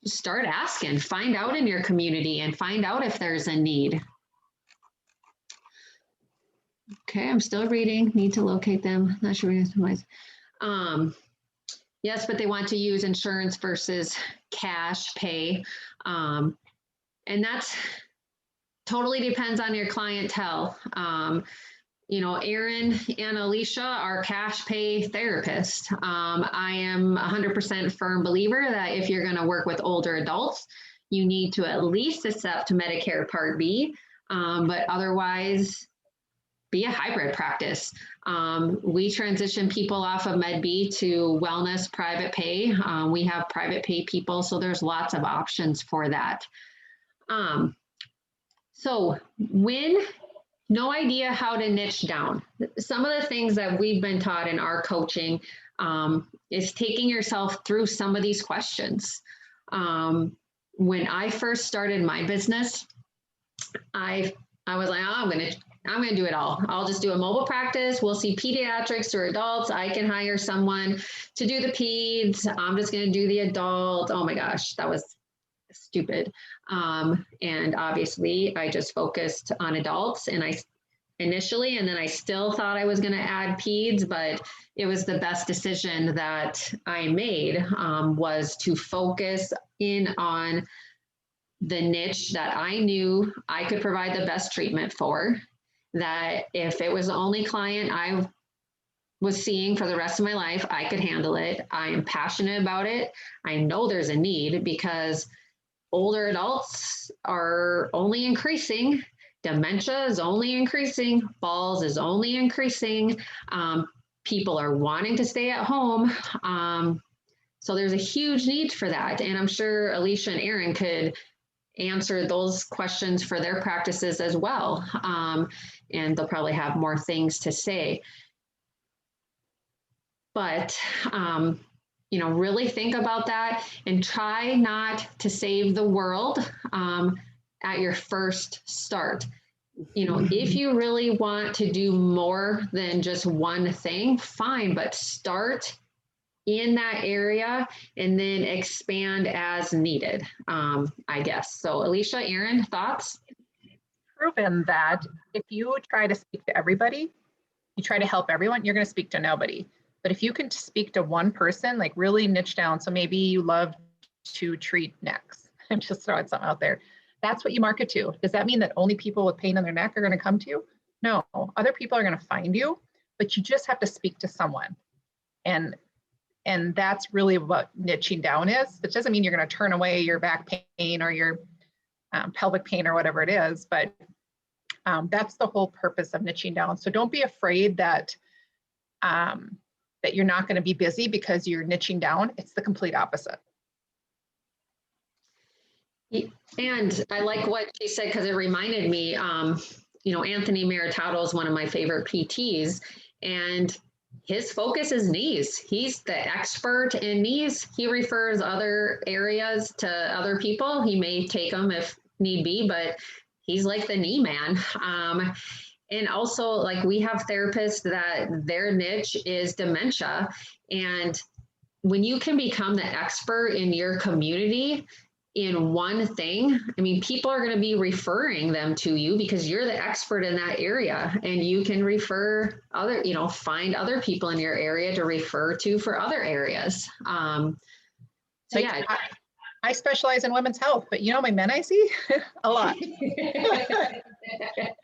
start asking, find out in your community and find out if there's a need. Okay, I'm still reading. Need to locate them. Not sure. Yes, but they want to use insurance versus cash pay. And that's totally depends on your clientele. Erin and Alicia are cash pay therapists. I am 100% firm believer that if you're going to work with older adults, you need to at least accept Medicare Part B, but otherwise be a hybrid practice. We transition people off of Med B to wellness private pay. We have private pay people, so there's lots of options for that. So when no idea how to niche down, some of the things that we've been taught in our coaching is taking yourself through some of these questions. When I first started my business, I was like, oh, I'm going to do it all. I'll just do a mobile practice. We'll see pediatrics or adults. I can hire someone to do the peds. I'm just going to do the adult. Oh my gosh, that was stupid. And obviously I just focused on adults and I initially, and then I still thought I was going to add peds, but it was the best decision that I made, was to focus in on the niche that I knew I could provide the best treatment for, that if it was the only client I was seeing for the rest of my life, I could handle it. I am passionate about it. I know there's a need because older adults are only increasing. Dementia is only increasing. Falls is only increasing. People are wanting to stay at home. So there's a huge need for that. And I'm sure Alicia and Aaron could answer those questions for their practices as well. And they'll probably have more things to say. But, really think about that and try not to save the world at your first start. If you really want to do more than just one thing, fine, but start in that area and then expand as needed, I guess. So Alicia, Aaron, thoughts? Proven that if you try to speak to everybody, you try to help everyone, you're going to speak to nobody. But if you can speak to one person, like really niche down, so maybe you love to treat necks. I'm just throwing something out there. That's what you market to. Does that mean that only people with pain in their neck are going to come to you? No, other people are going to find you, but you just have to speak to someone. And that's really what niching down is. It doesn't mean you're going to turn away your back pain or your pelvic pain or whatever it is, but that's the whole purpose of niching down. So don't be afraid that that you're not going to be busy because you're niching down. It's the complete opposite. And I like what she said because it reminded me, Anthony Maritato is one of my favorite PTs, and his focus is knees. He's the expert in knees. He refers other areas to other people. He may take them if need be, but he's like the knee man. And also, like, we have therapists that their niche is dementia. And when you can become the expert in your community in one thing, I mean, people are going to be referring them to you because you're the expert in that area, and you can refer other, find other people in your area to refer to for other areas. So like, yeah. I specialize in women's health, but my men I see a lot.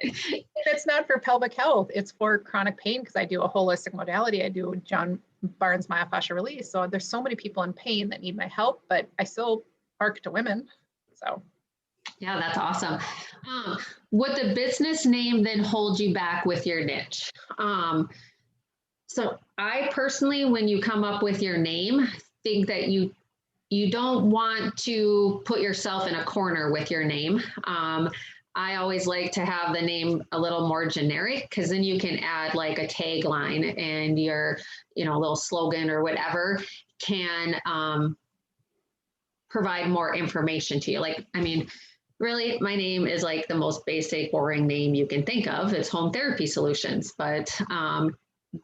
It's not for pelvic health. It's for chronic pain because I do a holistic modality. I do John Barnes myofascial release. So there's so many people in pain that need my help, but I still market to women. So. Yeah, that's awesome. Would the business name then hold you back with your niche? So I personally, when you come up with your name, think that you don't want to put yourself in a corner with your name. I always like to have the name a little more generic because then you can add like a tagline and your, little slogan or whatever can provide more information to you. Like, I mean, really, my name is like the most basic, boring name you can think of. It's Home Therapy Solutions, but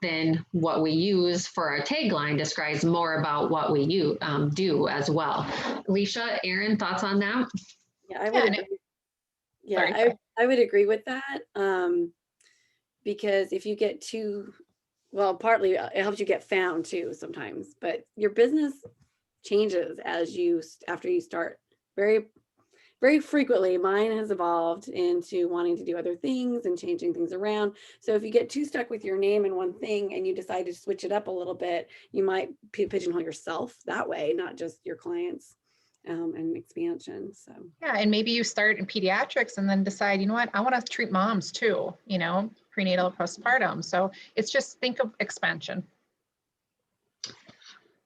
then what we use for our tagline describes more about what we do as well. Alicia, Aaron, thoughts on that? Yeah, I would agree. Yeah, I would agree with that, because if you get too, well, partly it helps you get found too sometimes, but your business changes after you start. Very, very frequently, mine has evolved into wanting to do other things and changing things around. So if you get too stuck with your name and one thing and you decide to switch it up a little bit, you might pigeonhole yourself that way, not just your clients. And expansion. So yeah, and maybe you start in pediatrics and then decide, you know what, I want to treat moms too, prenatal, postpartum. So it's just think of expansion.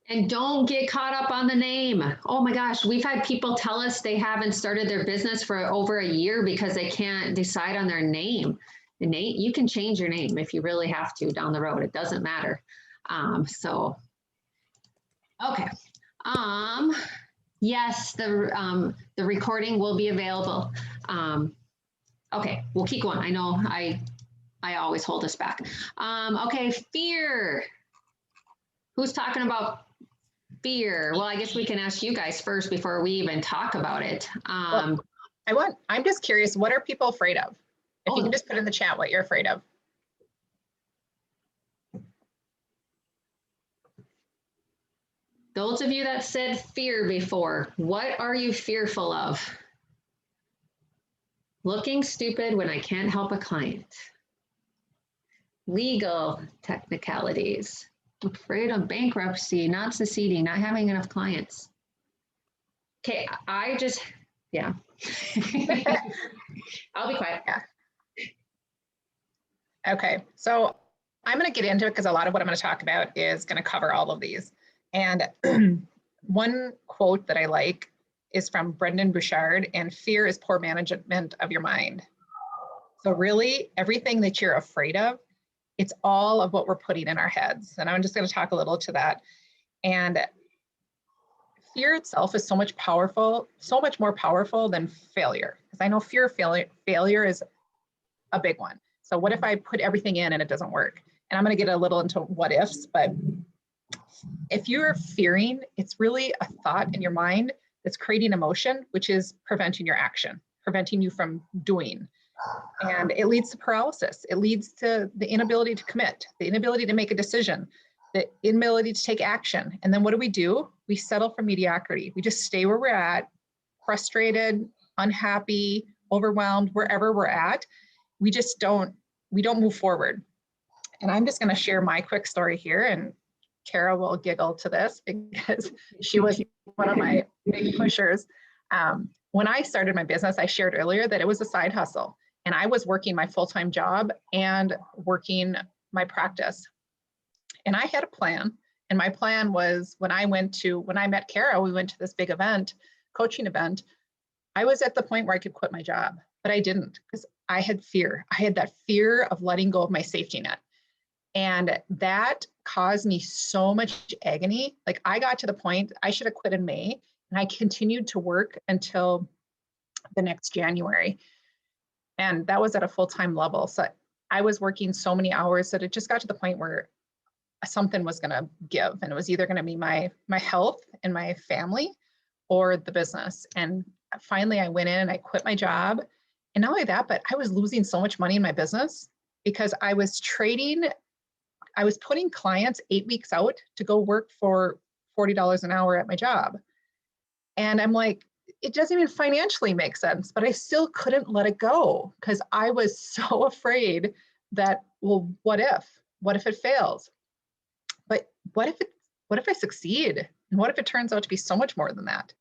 And don't get caught up on the name. Oh my gosh, we've had people tell us they haven't started their business for over a year because they can't decide on their name. The name, you can change your name if you really have to down the road. It doesn't matter. Okay. Yes, the recording will be available. Okay, we'll keep going. I know I always hold us back. Okay, fear. Who's talking about Fear. Well, I guess we can ask you guys first before we even talk about it. Well, I'm just curious, what are people afraid of? If you can just put in the chat what you're afraid of. Those of you that said fear before, what are you fearful of? Looking stupid when I can't help a client. Legal technicalities. Afraid of bankruptcy, not succeeding, not having enough clients. Okay, yeah. I'll be quiet. Yeah. Okay, so I'm going to get into it because a lot of what I'm going to talk about is going to cover all of these. And one quote that I like is from Brendan Bouchard, and fear is poor management of your mind. So really, everything that you're afraid of, it's all of what we're putting in our heads. And I'm just going to talk a little to that. And fear itself is so much more powerful than failure. Because I know fear of failure is a big one. So what if I put everything in and it doesn't work? And I'm going to get a little into what ifs, but if you're fearing, it's really a thought in your mind that's creating emotion, which is preventing your action, preventing you from doing. And it leads to paralysis. It leads to the inability to commit, the inability to make a decision, the inability to take action. And then what do? We settle for mediocrity. We just stay where we're at, frustrated, unhappy, overwhelmed, wherever we're at. We don't move forward. And I'm just going to share my quick story here, and Kara will giggle to this because she was one of my big pushers. When I started my business, I shared earlier that it was a side hustle, and I was working my full-time job and working my practice. And I had a plan, and my plan was when I met Kara, we went to this big event, coaching event. I was at the point where I could quit my job, but I didn't because I had fear. I had that fear of letting go of my safety net. And that caused me so much agony. Like I got to the point I should have quit in May, and I continued to work until the next January. And that was at a full-time level. So I was working so many hours that it just got to the point where something was going to give, and it was either going to be my health and my family or the business. And finally I went in and I quit my job. And not only that, but I was losing so much money in my business because I was putting clients 8 weeks out to go work for $40 an hour at my job. And I'm like, it doesn't even financially make sense, but I still couldn't let it go because I was so afraid that, well, what if it fails? But what if I succeed? And what if it turns out to be so much more than that?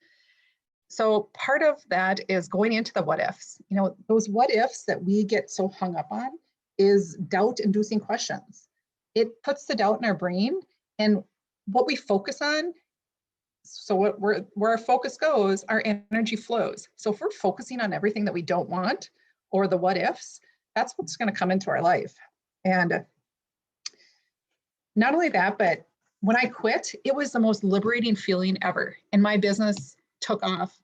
So part of that is going into the what ifs. You know, those what ifs that we get so hung up on is doubt-inducing questions. It puts the doubt in our brain, and what we focus on, so where our focus goes, our energy flows. So if we're focusing on everything that we don't want or the what ifs, that's what's going to come into our life. And not only that, but when I quit, it was the most liberating feeling ever. And my business took off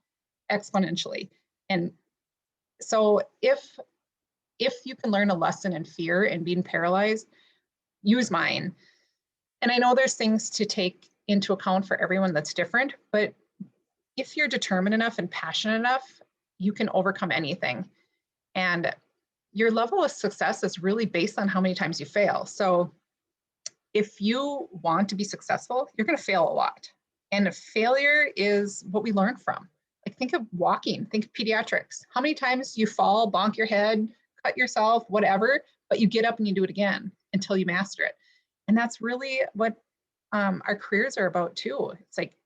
exponentially. And so if you can learn a lesson in fear and being paralyzed, use mine. And I know there's things to take into account for everyone that's different, but if you're determined enough and passionate enough, you can overcome anything. And your level of success is really based on how many times you fail. So if you want to be successful, you're going to fail a lot. And failure is what we learn from. Like think of walking, think of pediatrics. How many times you fall, bonk your head, cut yourself, whatever, but you get up and you do it again until you master it. And that's really what our careers are about too. It's like,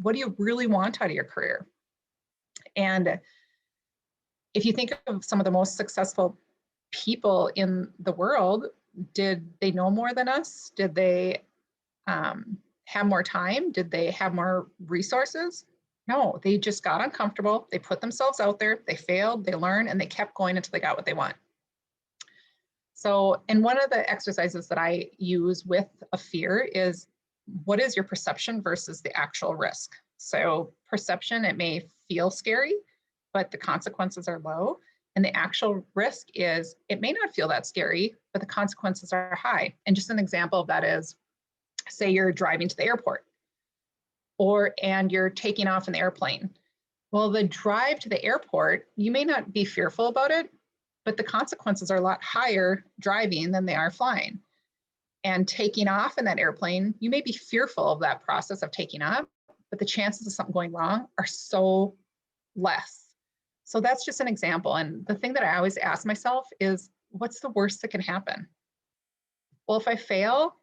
what do you really want out of your career? And if you think of some of the most successful people in the world, did they know more than us? Did they have more time? Did they have more resources? No, they just got uncomfortable. They put themselves out there, they failed, they learned, and they kept going until they got what they want. So, and one of the exercises that I use with a fear is, what is your perception versus the actual risk? So perception, it may feel scary, but the consequences are low. And the actual risk is, it may not feel that scary, but the consequences are high. And just an example of that is, say you're driving to the airport. and you're taking off in the airplane. Well, the drive to the airport, you may not be fearful about it, but the consequences are a lot higher driving than they are flying. And taking off in that airplane, you may be fearful of that process of taking off, but the chances of something going wrong are so less. So that's just an example. And the thing that I always ask myself is, what's the worst that can happen? Well, if I fail,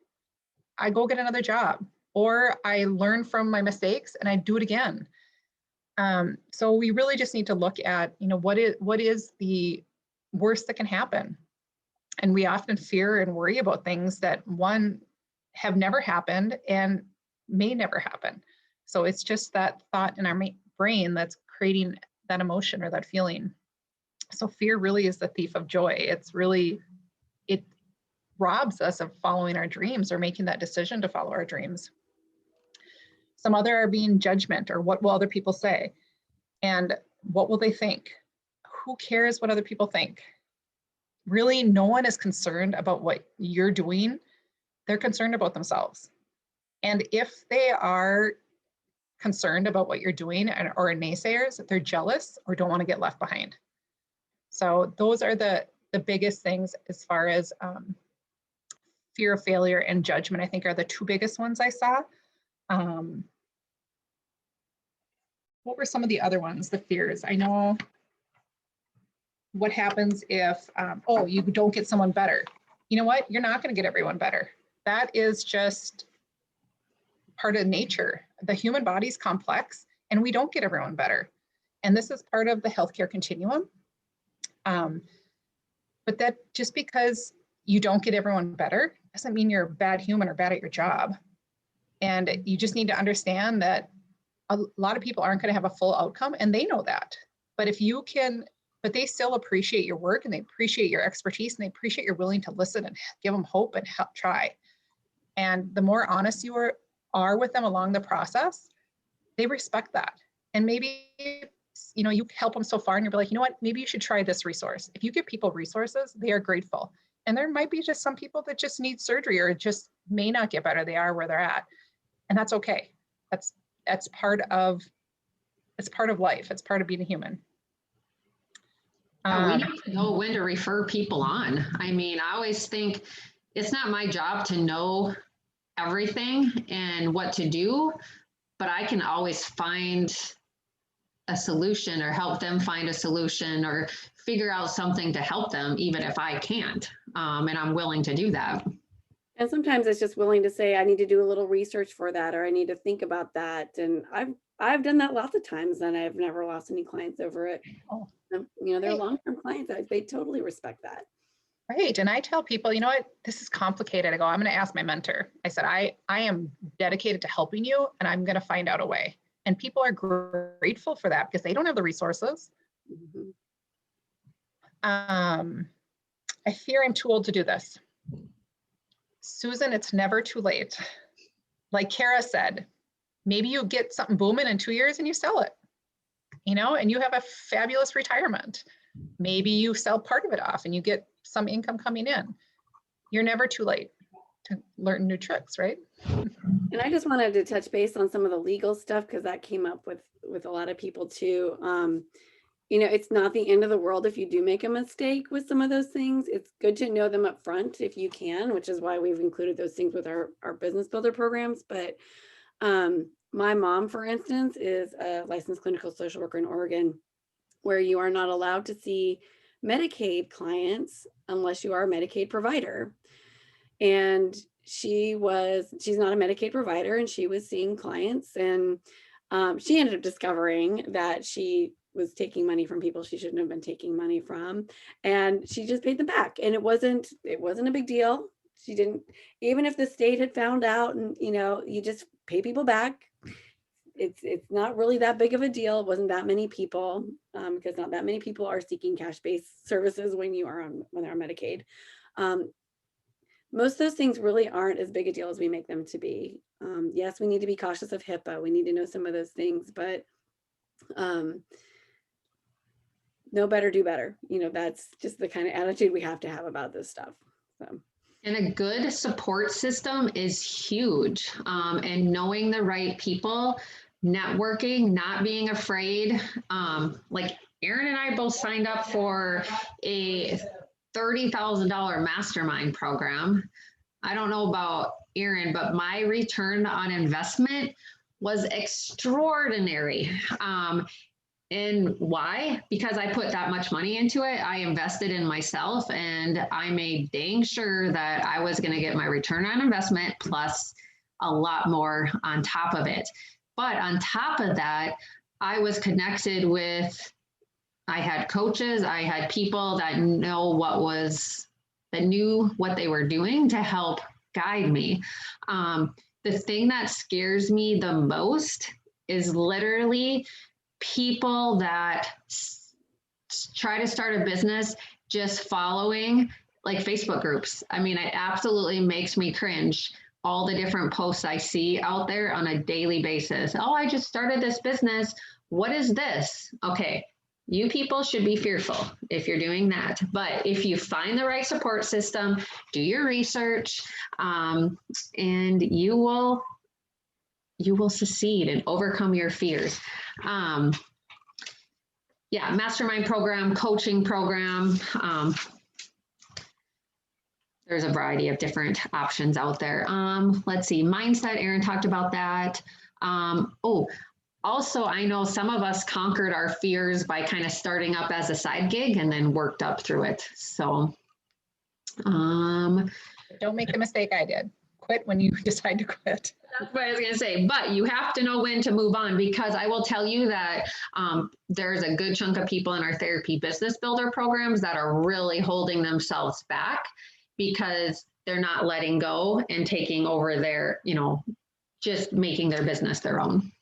I go get another job, or I learn from my mistakes and I do it again. So we really just need to look at, what is the worst that can happen? And we often fear and worry about things that, one, have never happened and may never happen. So it's just that thought in our brain that's creating that emotion or that feeling. So fear really is the thief of joy. It robs us of following our dreams or making that decision to follow our dreams. Some other are being judgment, or what will other people say? And what will they think? Who cares what other people think? Really, no one is concerned about what you're doing. They're concerned about themselves. And if they are concerned about what you're doing or naysayers, they're jealous or don't want to get left behind. So those are the biggest things as far as fear of failure and judgment, I think, are the two biggest ones I saw. What were some of the other ones, the fears? I know, what happens if, you don't get someone better? You know what? You're not going to get everyone better. That is just part of nature. The human body is complex and we don't get everyone better. And this is part of the healthcare continuum. But that just because you don't get everyone better doesn't mean you're a bad human or bad at your job. And you just need to understand that a lot of people aren't going to have a full outcome, and they know that. But but they still appreciate your work, and they appreciate your expertise, and they appreciate you're willing to listen and give them hope and help try. And the more honest you are with them along the process, they respect that. And maybe, you help them so far and you're like, maybe you should try this resource. If you give people resources, they are grateful. And there might be just some people that just need surgery or just may not get better. They are where they're at. And that's okay. It's part of life. It's part of being a human. We need to know when to refer people on. I mean, I always think it's not my job to know everything and what to do, but I can always find a solution or help them find a solution or figure out something to help them, even if I can't. And I'm willing to do that. And sometimes it's just willing to say, I need to do a little research for that, or I need to think about that. And I've done that lots of times, and I've never lost any clients over it. Oh. They're long-term clients. They totally respect that. Right. And I tell people, this is complicated. I go, I'm going to ask my mentor. I said, I am dedicated to helping you, and I'm going to find out a way. And people are grateful for that because they don't have the resources. Mm-hmm. I fear I'm too old to do this. Susan, it's never too late. Like Kara said, maybe you get something booming in 2 years and you sell it, and you have a fabulous retirement. Maybe you sell part of it off and you get some income coming in. You're never too late to learn new tricks, right? And I just wanted to touch base on some of the legal stuff, because that came up with a lot of people too. It's not the end of the world if you do make a mistake with some of those things. It's good to know them up front if you can, which is why we've included those things with our business builder programs. But my mom, for instance, is a licensed clinical social worker in Oregon, where you are not allowed to see Medicaid clients unless you are a Medicaid provider. And she's not a Medicaid provider, and she was seeing clients, and she ended up discovering that she was taking money from people she shouldn't have been taking money from, and she just paid them back. And it wasn't a big deal. She didn't, even if the state had found out, and you just pay people back. It's not really that big of a deal. It wasn't that many people, because not that many people are seeking cash-based services when they're on Medicaid. Most of those things really aren't as big a deal as we make them to be. Yes, we need to be cautious of HIPAA. We need to know some of those things, but know better, do better. That's just the kind of attitude we have to have about this stuff. So. And a good support system is huge. And knowing the right people, networking, not being afraid. Like Aaron and I both signed up for a $30,000 mastermind program. I don't know about Aaron, but my return on investment was extraordinary. And why? Because I put that much money into it. I invested in myself and I made dang sure that I was going to get my return on investment plus a lot more on top of it. But on top of that, I was connected with, I had coaches, I had people that knew what they were doing to help guide me. The thing that scares me the most is literally people that try to start a business just following like Facebook groups. I mean, it absolutely makes me cringe. All the different posts I see out there on a daily basis. Oh, I just started this business. What is this? Okay, you people should be fearful if you're doing that. But if you find the right support system, do your research, and you will succeed and overcome your fears. Yeah, mastermind program, coaching program. There's a variety of different options out there. Let's see, mindset, Aaron talked about that. Also, I know some of us conquered our fears by kind of starting up as a side gig and then worked up through it. So, don't make the mistake I did. Quit when you decide to quit. That's what I was going to say, but you have to know when to move on, because I will tell you that there's a good chunk of people in our therapy business builder programs that are really holding themselves back because they're not letting go and taking over their, just making their business their own.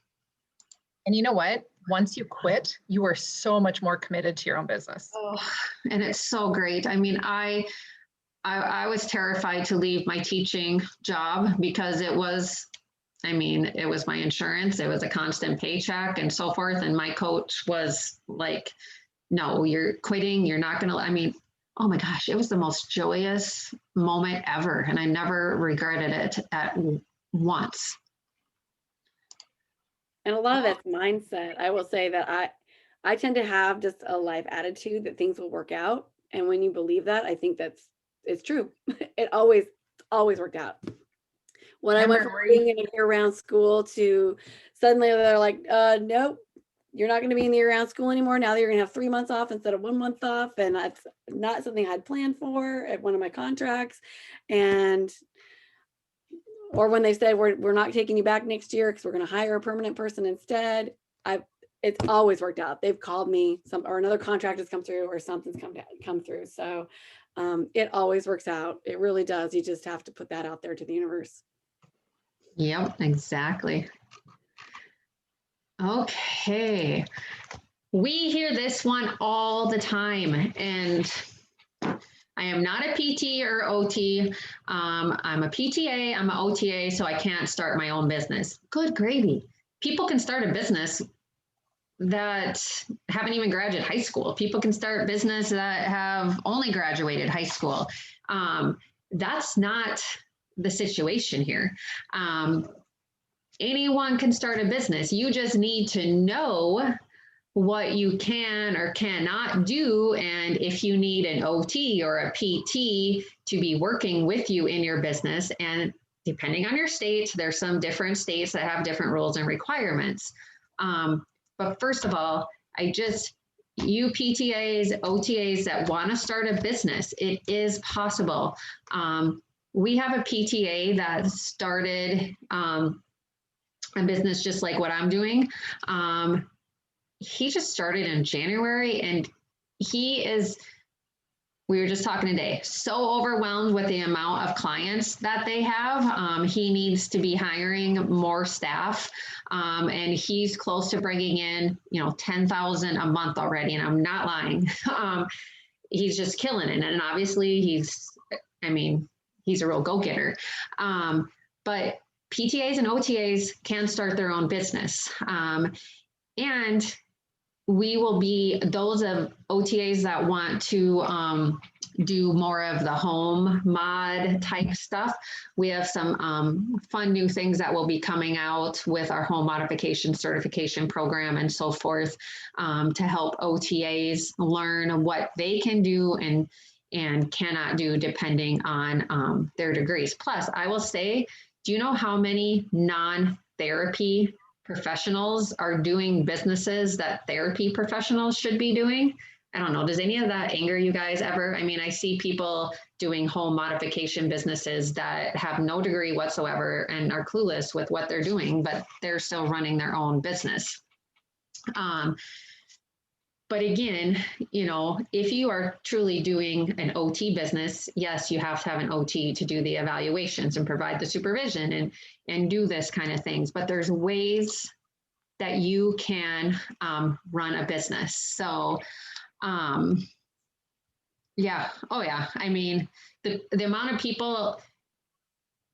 And you know what? Once you quit, you are so much more committed to your own business. Oh, and it's so great. I mean, I was terrified to leave my teaching job because it was my insurance. It was a constant paycheck and so forth. And my coach was like, no, you're quitting. You're not going to, oh my gosh, it was the most joyous moment ever. And I never regretted it at once. And a lot of that's mindset. I will say that I tend to have just a life attitude that things will work out. And when you believe that, I think it's true. It always worked out. When I went from being in a year-round school to suddenly they're like, nope, you're not going to be in the year-round school anymore. Now you're going to have 3 months off instead of 1 month off. And that's not something I'd planned for at one of my contracts. Or when they said, we're not taking you back next year because we're going to hire a permanent person instead. It's always worked out. They've called me or another contract has come through or something's come through. So it always works out. It really does. You just have to put that out there to the universe. Yep, exactly. Okay. We hear this one all the time, and I am not a PT or OT. I'm a PTA, I'm an OTA, so I can't start my own business. Good gravy. People can start a business that haven't even graduated high school. People can start business that have only graduated high school. That's not the situation here. Anyone can start a business. You just need to know what you can or cannot do, and if you need an OT or a PT to be working with you in your business. And depending on your state, there's some different states that have different rules and requirements. But first of all, you PTAs, OTAs that want to start a business, it is possible. We have a PTA that started a business just like what I'm doing. He just started in January, and we were just talking today, so overwhelmed with the amount of clients that they have. He needs to be hiring more staff, and he's close to bringing in, $10,000 a month already. And I'm not lying. He's just killing it. And obviously he's a real go-getter. But PTAs and OTAs can start their own business. And we will be those of OTAs that want to do more of the home mod type stuff. We have some fun new things that will be coming out with our home modification certification program and so forth, to help OTAs learn what they can do and cannot do depending on their degrees. Plus, I will say, do you know how many non-therapy professionals are doing businesses that therapy professionals should be doing? I don't know. Does any of that anger you guys ever? I mean, I see people doing home modification businesses that have no degree whatsoever and are clueless with what they're doing, but they're still running their own business. But again, you know, if you are truly doing an OT business, yes, you have to have an OT to do the evaluations and provide the supervision and do this kind of things. But there's ways that you can run a business. So, yeah, oh yeah. I mean, the amount of people,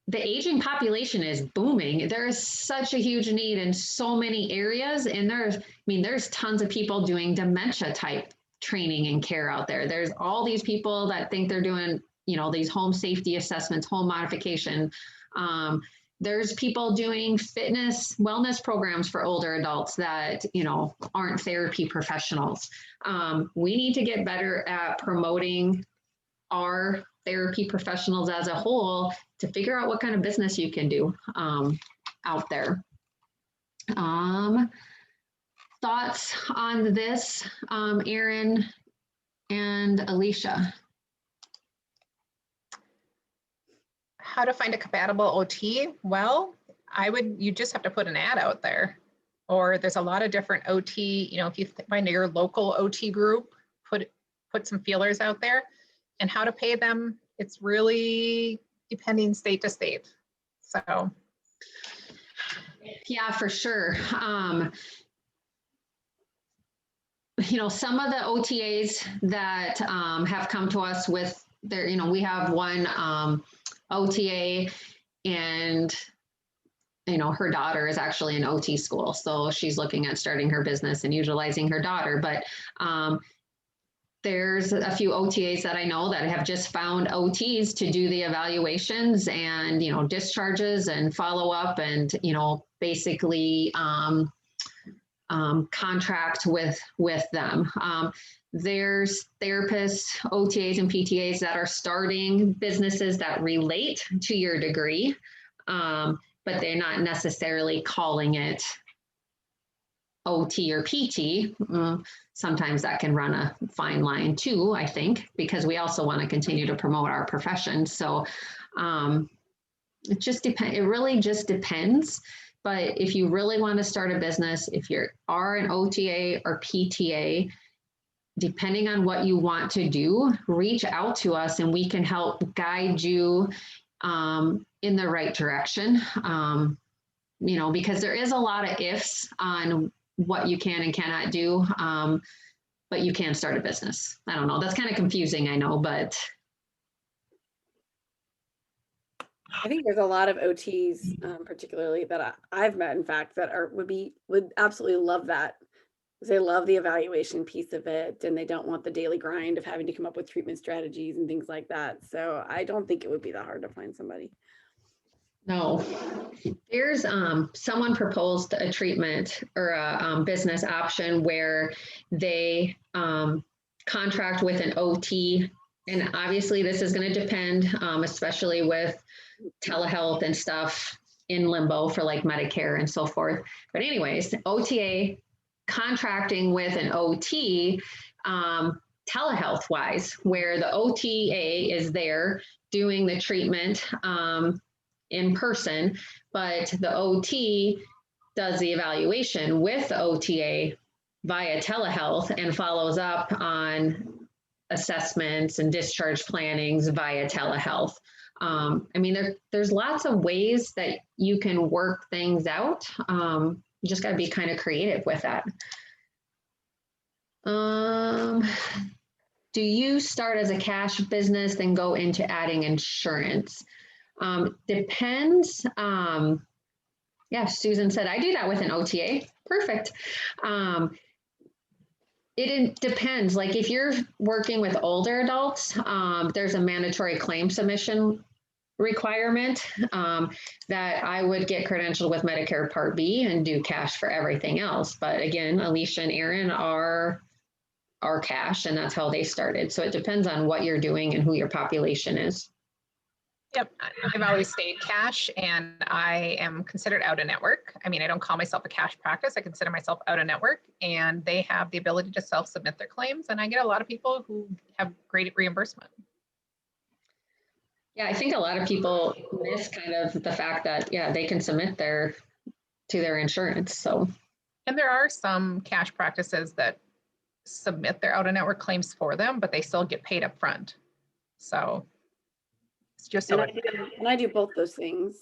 the aging population is booming. There is such a huge need in so many areas. And there's tons of people doing dementia type training and care out there. There's all these people that think they're doing, you know, these home safety assessments, home modification. There's people doing fitness, wellness programs for older adults that, you know, aren't therapy professionals. We need to get better at promoting our therapy professionals as a whole to figure out what kind of business you can do out there. Thoughts on this, Erin and Alicia? How to find a compatible OT? Well, you just have to put an ad out there, or there's a lot of different OT, you know, if you find your local OT group, put some feelers out there. And how to pay them, it's really depending state to state. So. Yeah, for sure. You know, some of the OTAs that have come to us with their, you know, we have one OTA and, you know, her daughter is actually in OT school. So she's looking at starting her business and utilizing her daughter. But there's a few OTAs that I know that have just found OTs to do the evaluations and, you know, discharges and follow up and, you know, basically contract with them. There's therapists, OTAs and PTAs that are starting businesses that relate to your degree, but they're not necessarily calling it OT or PT. Sometimes that can run a fine line too, I think, because we also want to continue to promote our profession. So it just depends. It really just depends. But if you really want to start a business, if you are an OTA or PTA, depending on what you want to do, reach out to us and we can help guide you in the right direction. You know, because there is a lot of ifs on what you can and cannot do, but you can start a business. I don't know. That's kind of confusing, I know, but. I think there's a lot of OTs, particularly that I've met, in fact, that would absolutely love that. They love the evaluation piece of it, and they don't want the daily grind of having to come up with treatment strategies and things like that. So I don't think it would be that hard to find somebody. No, there's someone proposed a treatment or a business option where they contract with an OT, and obviously this is going to depend, especially with telehealth and stuff in limbo for like Medicare and so forth. But anyways, OTA contracting with an OT telehealth wise, where the OTA is there doing the treatment in person, but the OT does the evaluation with the OTA via telehealth and follows up on assessments and discharge plannings via telehealth. I mean, there's lots of ways that you can work things out. You just got to be kind of creative with that. Do you start as a cash business, then go into adding insurance? Depends. Yeah, Susan said, I do that with an OTA. Perfect. It depends. Like if you're working with older adults, there's a mandatory claim submission requirement that I would get credentialed with Medicare Part B and do cash for everything else. But again, Alicia and Aaron are cash, and that's how they started. So it depends on what you're doing and who your population is. Yep, I've always stayed cash, and I am considered out of network. I mean, I don't call myself a cash practice. I consider myself out of network, and they have the ability to self-submit their claims. And I get a lot of people who have great reimbursement. Yeah, I think a lot of people miss kind of the fact that, yeah, they can submit to their insurance. So, and there are some cash practices that submit their out-of-network claims for them, but they still get paid up front. So it's just so. And I do both those things.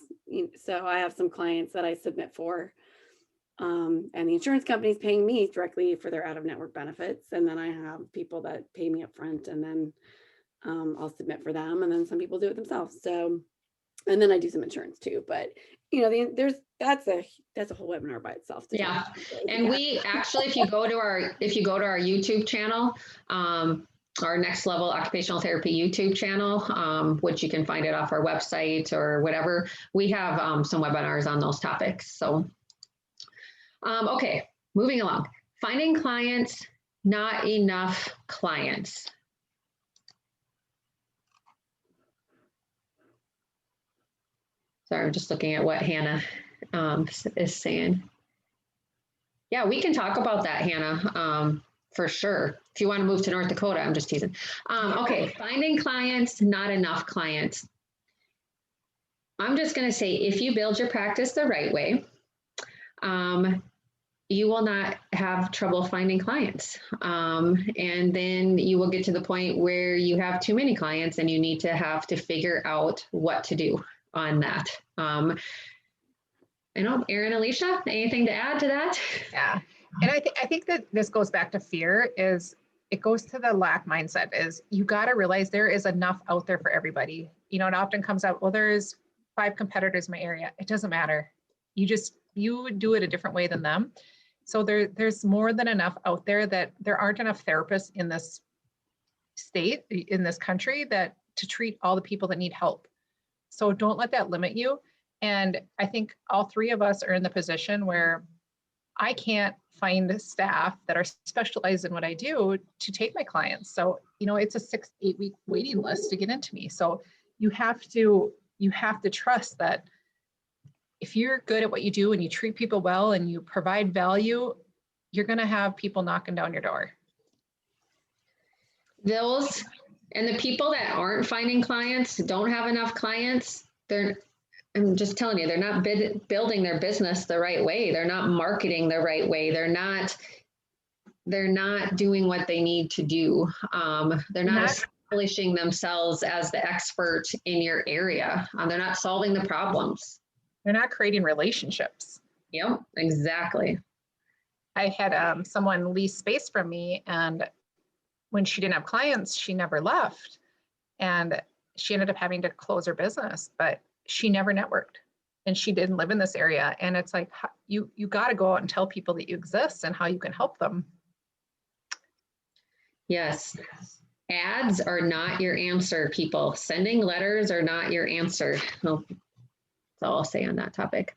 So I have some clients that I submit for, and the insurance company is paying me directly for their out-of-network benefits. And then I have people that pay me up front, and then I'll submit for them. And then some people do it themselves. So, and then I do some insurance too. But that's a whole webinar by itself. Yeah, and we actually, if you go to our YouTube channel, our Next Level Occupational Therapy YouTube channel, which you can find it off our website or whatever, we have some webinars on those topics. So, okay, moving along. Finding clients, not enough clients. Sorry, I'm just looking at what Hannah is saying. Yeah, we can talk about that, Hannah, for sure. If you want to move to North Dakota, I'm just teasing. Okay, finding clients, not enough clients. I'm just going to say, if you build your practice the right way, you will not have trouble finding clients. And then you will get to the point where you have too many clients and you have to figure out what to do on that. I know, Erin, Alicia, anything to add to that? Yeah, and I think that this goes back to fear. It goes to the lack mindset. Is you got to realize there is enough out there for everybody. It often comes out, well, there's 5 competitors in my area. It doesn't matter. You would do it a different way than them. So there's more than enough out there that there aren't enough therapists in this state, in this country, to treat all the people that need help. So don't let that limit you. And I think all 3 of us are in the position where I can't find staff that are specialized in what I do to take my clients. So, it's a 6-8 week waiting list to get into me. So you have to trust that if you're good at what you do and you treat people well and you provide value, you're going to have people knocking down your door. And the people that aren't finding clients, don't have enough clients, I'm just telling you, they're not building their business the right way. They're not marketing the right way. They're not doing what they need to do. They're not establishing themselves as the expert in your area. They're not solving the problems. They're not creating relationships. Yep, exactly. I had someone lease space from me, and when she didn't have clients, she never left. And she ended up having to close her business, but she never networked, and she didn't live in this area. And it's like, you got to go out and tell people that you exist and how you can help them. Yes. Ads are not your answer, people. Sending letters are not your answer. Well, that's all I'll say on that topic.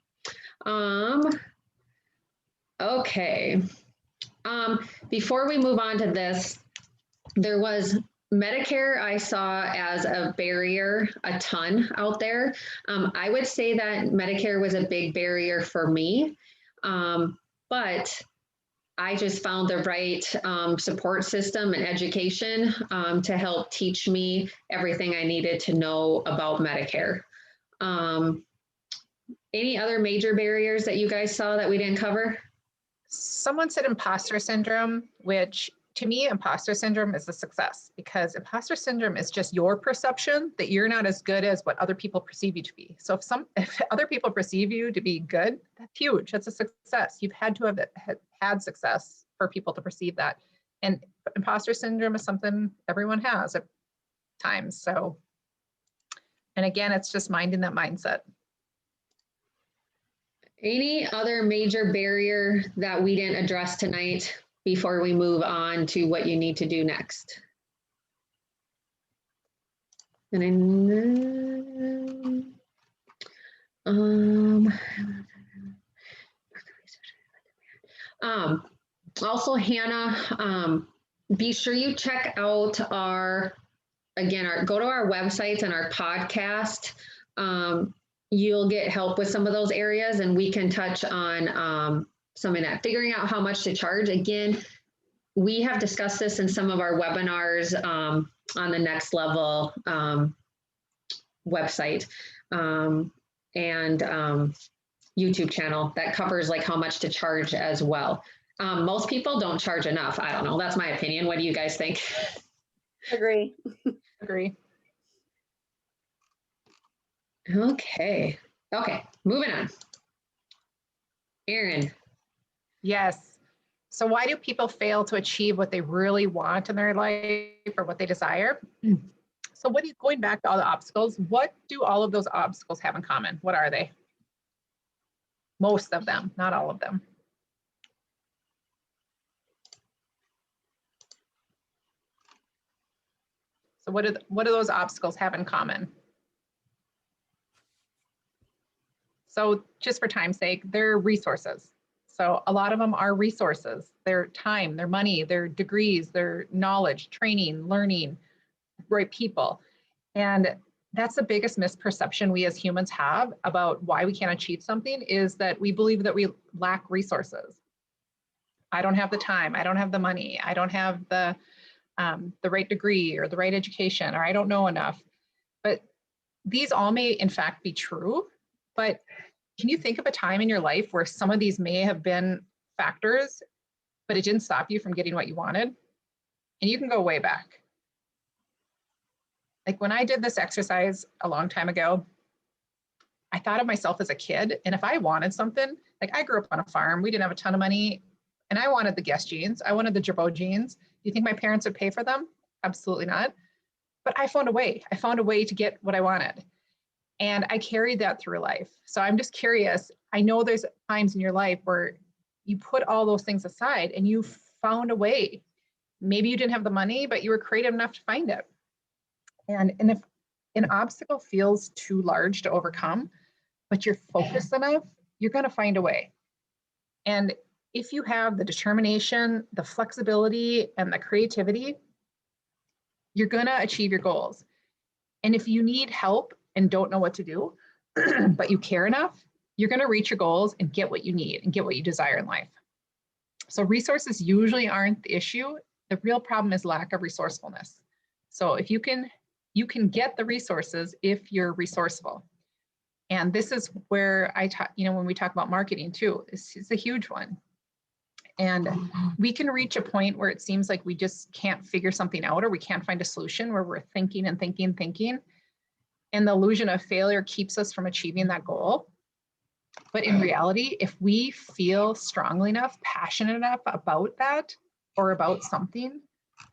Okay. Before we move on to this, there was Medicare I saw as a barrier a ton out there. I would say that Medicare was a big barrier for me, but I just found the right support system and education to help teach me everything I needed to know about Medicare. Any other major barriers that you guys saw that we didn't cover? Someone said imposter syndrome, which to me, imposter syndrome is a success, because imposter syndrome is just your perception that you're not as good as what other people perceive you to be. So if other people perceive you to be good, that's huge. That's a success. You've had to have had success for people to perceive that. And imposter syndrome is something everyone has at times. So, and again, it's just minding that mindset. Any other major barrier that we didn't address tonight before we move on to what you need to do next? And then, also, Hannah, be sure you check out go to our websites and our podcast. You'll get help with some of those areas, and we can touch on some of that, figuring out how much to charge. Again, we have discussed this in some of our webinars on the Next Level website and YouTube channel that covers like how much to charge as well. Most people don't charge enough. I don't know. That's my opinion. What do you guys think? Agree. Agree. Okay, moving on. Erin. Yes. So why do people fail to achieve what they really want in their life or what they desire? So going back to all the obstacles, what do all of those obstacles have in common? What are they? Most of them, not all of them. So what do those obstacles have in common? So just for time's sake, they're resources. So a lot of them are resources. Their time, their money, their degrees, their knowledge, training, learning, right people. And that's the biggest misperception we as humans have about why we can't achieve something, is that we believe that we lack resources. I don't have the time, I don't have the money, I don't have the right degree or the right education, or I don't know enough. But these all may in fact be true, but can you think of a time in your life where some of these may have been factors, but it didn't stop you from getting what you wanted? And you can go way back. Like when I did this exercise a long time ago, I thought of myself as a kid. And if I wanted something, like I grew up on a farm, we didn't have a ton of money, and I wanted the Guess jeans, I wanted the Jabot jeans. Do you think my parents would pay for them? Absolutely not. But I found a way. I found a way to get what I wanted. And I carried that through life. So I'm just curious. I know there's times in your life where you put all those things aside and you found a way. Maybe you didn't have the money, but you were creative enough to find it. And if an obstacle feels too large to overcome, but you're focused enough, you're going to find a way. And if you have the determination, the flexibility, and the creativity, you're going to achieve your goals. And if you need help and don't know what to do, but you care enough, you're going to reach your goals and get what you need and get what you desire in life. So resources usually aren't the issue. The real problem is lack of resourcefulness. So if you can get the resources if you're resourceful. And this is where I talk, when we talk about marketing too, this is a huge one. And we can reach a point where it seems like we just can't figure something out, or we can't find a solution, where we're thinking and thinking. And the illusion of failure keeps us from achieving that goal. But in reality, if we feel strongly enough, passionate enough about that or about something,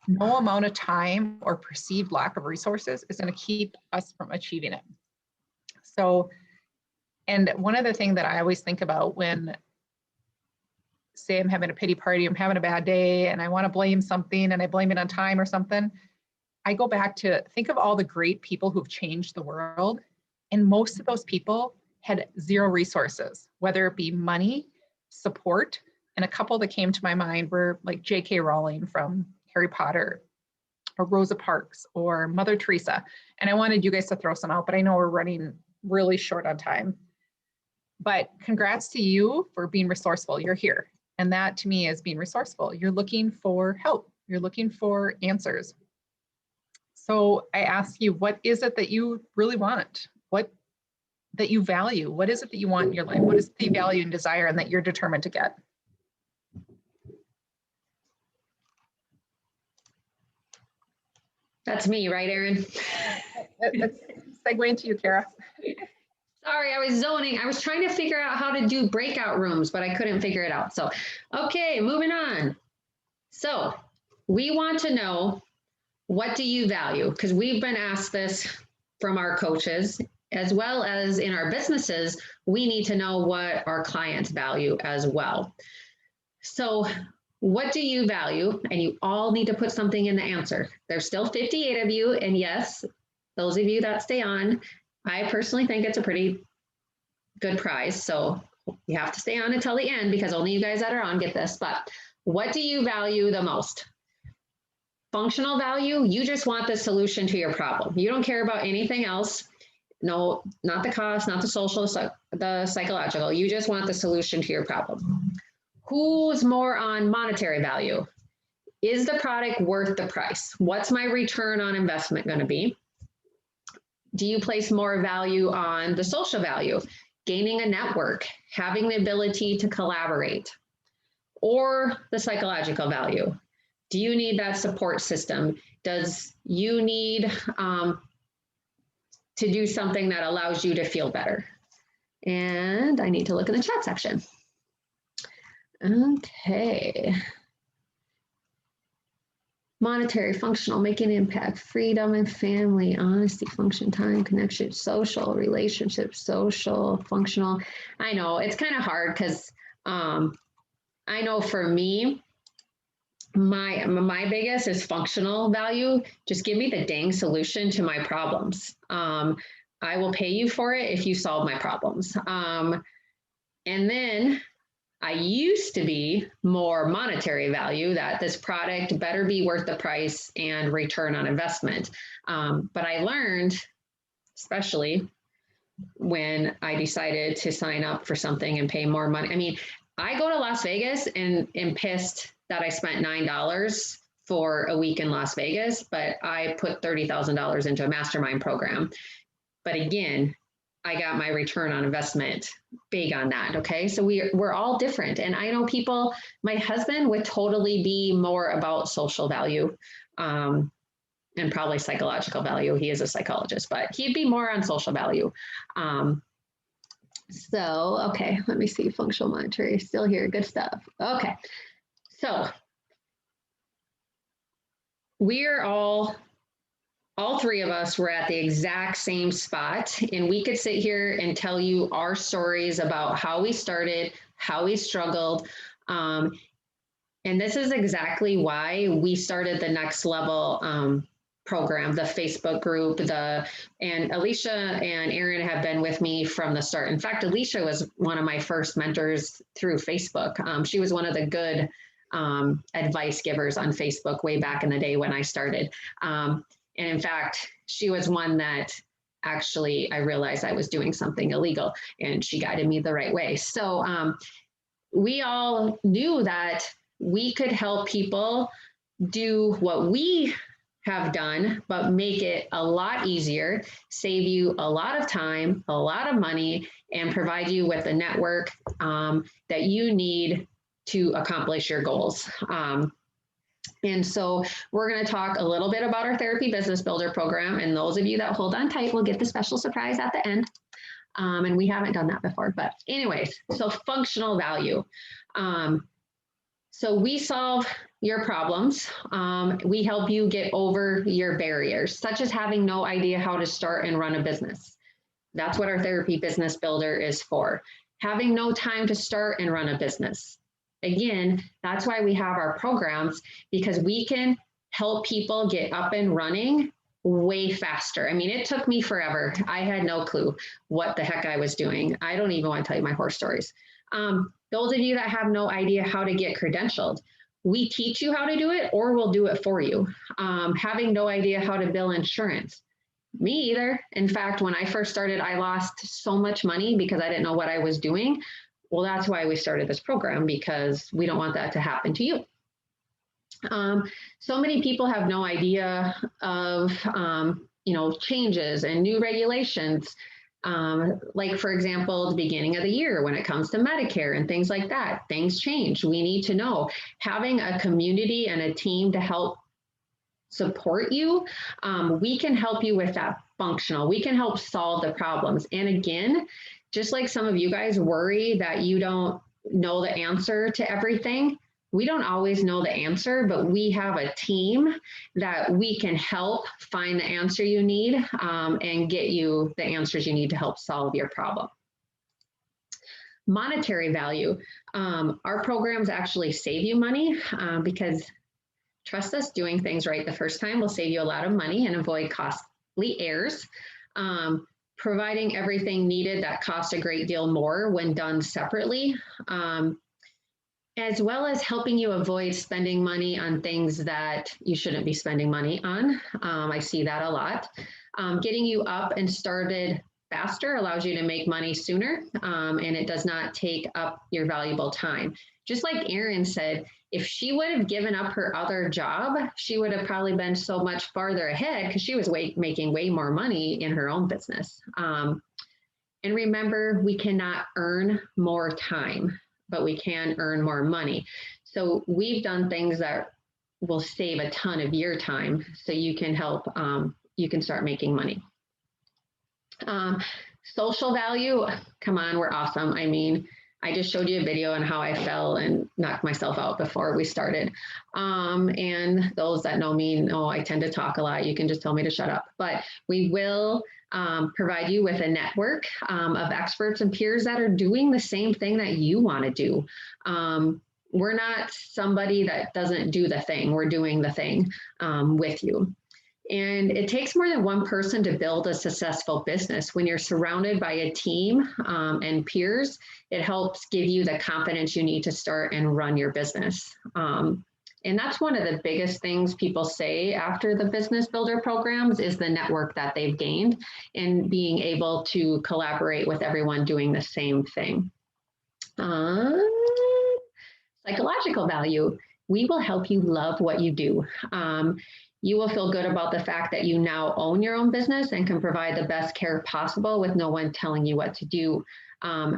no amount of time or perceived lack of resources is going to keep us from achieving it. So, and one other thing that I always think about when, say I'm having a pity party, I'm having a bad day and I want to blame something and I blame it on time or something, I go back to think of all the great people who've changed the world. And most of those people had zero resources, whether it be money, support. And a couple that came to my mind were like J.K. Rowling from Harry Potter, or Rosa Parks, or Mother Teresa. And I wanted you guys to throw some out, but I know we're running really short on time. But congrats to you for being resourceful. You're here. And that to me is being resourceful. You're looking for help. You're looking for answers. So I ask you, what is it that you really want? What that you value? What is it that you want in your life? What is the value and desire and that you're determined to get? That's me, right, Erin? Let's segue into you, Kara. Sorry, I was zoning. I was trying to figure out how to do breakout rooms, but I couldn't figure it out. So, okay, moving on. So we want to know, what do you value? Because we've been asked this from our coaches, as well as in our businesses. We need to know what our clients value as well. So what do you value? And you all need to put something in the answer. There's still 58 of you. And yes, those of you that stay on, I personally think it's a pretty good prize. So you have to stay on until the end because only you guys that are on get this. But what do you value the most? Functional value, you just want the solution to your problem. You don't care about anything else. No, not the cost, not the social, the psychological. You just want the solution to your problem. Who's more on monetary value? Is the product worth the price? What's my return on investment going to be? Do you place more value on the social value? Gaining a network, having the ability to collaborate, or the psychological value? Do you need that support system? Does you need to do something that allows you to feel better? And I need to look in the chat section. Okay. Monetary, functional, making impact, freedom and family, honesty, function, time, connection, social, relationships, social, functional. I know it's kind of hard because I know for me, my biggest is functional value. Just give me the dang solution to my problems. I will pay you for it if you solve my problems. And then I used to be more monetary value, that this product better be worth the price and return on investment. But I learned, especially when I decided to sign up for something and pay more money. I mean, I go to Las Vegas and am pissed that I spent $9 for a week in Las Vegas, but I put $30,000 into a mastermind program. But again, I got my return on investment big on that. Okay. So we're all different. And I know people, my husband would totally be more about social value and probably psychological value. He is a psychologist, but he'd be more on social value. So, okay, let me see. Functional monetary still here. Good stuff. Okay. So we're all three of us were at the exact same spot, and we could sit here and tell you our stories about how we started, how we struggled. And this is exactly why we started the Next Level program, the Facebook group, and Alicia and Erin have been with me from the start. In fact, Alicia was one of my first mentors through Facebook. She was one of the good advice givers on Facebook way back in the day when I started. And in fact, she was one that actually I realized I was doing something illegal, and she guided me the right way. So we all knew that we could help people do what we have done, but make it a lot easier, save you a lot of time, a lot of money, and provide you with the network that you need to accomplish your goals. And so we're going to talk a little bit about our Therapy Business Builder program. And those of you that hold on tight will get the special surprise at the end. And we haven't done that before. But anyways, so functional value. So we solve your problems. We help you get over your barriers, such as having no idea how to start and run a business. That's what our Therapy Business Builder is for. Having no time to start and run a business. Again, that's why we have our programs, because we can help people get up and running way faster. I mean, it took me forever. I had no clue what the heck I was doing. I don't even want to tell you my horror stories. Those of you that have no idea how to get credentialed, we teach you how to do it, or we'll do it for you. Having no idea how to bill insurance. Me either. In fact, when I first started, I lost so much money because I didn't know what I was doing. Well, that's why we started this program, because we don't want that to happen to you. So many people have no idea of, changes and new regulations. Like, for example, the beginning of the year, when it comes to Medicare and things like that, things change. We need to know. Having a community and a team to help support you, we can help you with that functional. We can help solve the problems. And again, just like some of you guys worry that you don't know the answer to everything, we don't always know the answer, but we have a team that we can help find the answer you need and get you the answers you need to help solve your problem. monetary value. Our programs actually save you money because trust us, doing things right the first time will save you a lot of money and avoid costly errors. Providing everything needed that costs a great deal more when done separately, as well as helping you avoid spending money on things that you shouldn't be spending money on. I see that a lot. Getting you up and started faster allows you to make money sooner, and it does not take up your valuable time. Just like Erin said, if she would have given up her other job, she would have probably been so much farther ahead because she was making way more money in her own business. And remember, we cannot earn more time, but we can earn more money. So we've done things that will save a ton of your time so you can help, you can start making money. Social value, come on, we're awesome. I mean, I just showed you a video on how I fell and knocked myself out before we started. And those that know me know I tend to talk a lot. You can just tell me to shut up. But we will provide you with a network of experts and peers that are doing the same thing that you want to do. We're not somebody that doesn't do the thing. We're doing the thing with you. And it takes more than one person to build a successful business. When you're surrounded by a team and peers, it helps give you the confidence you need to start and run your business. And that's one of the biggest things people say after the business builder programs is the network that they've gained and being able to collaborate with everyone doing the same thing. Psychological value, we will help you love what you do. You will feel good about the fact that you now own your own business and can provide the best care possible with no one telling you what to do. I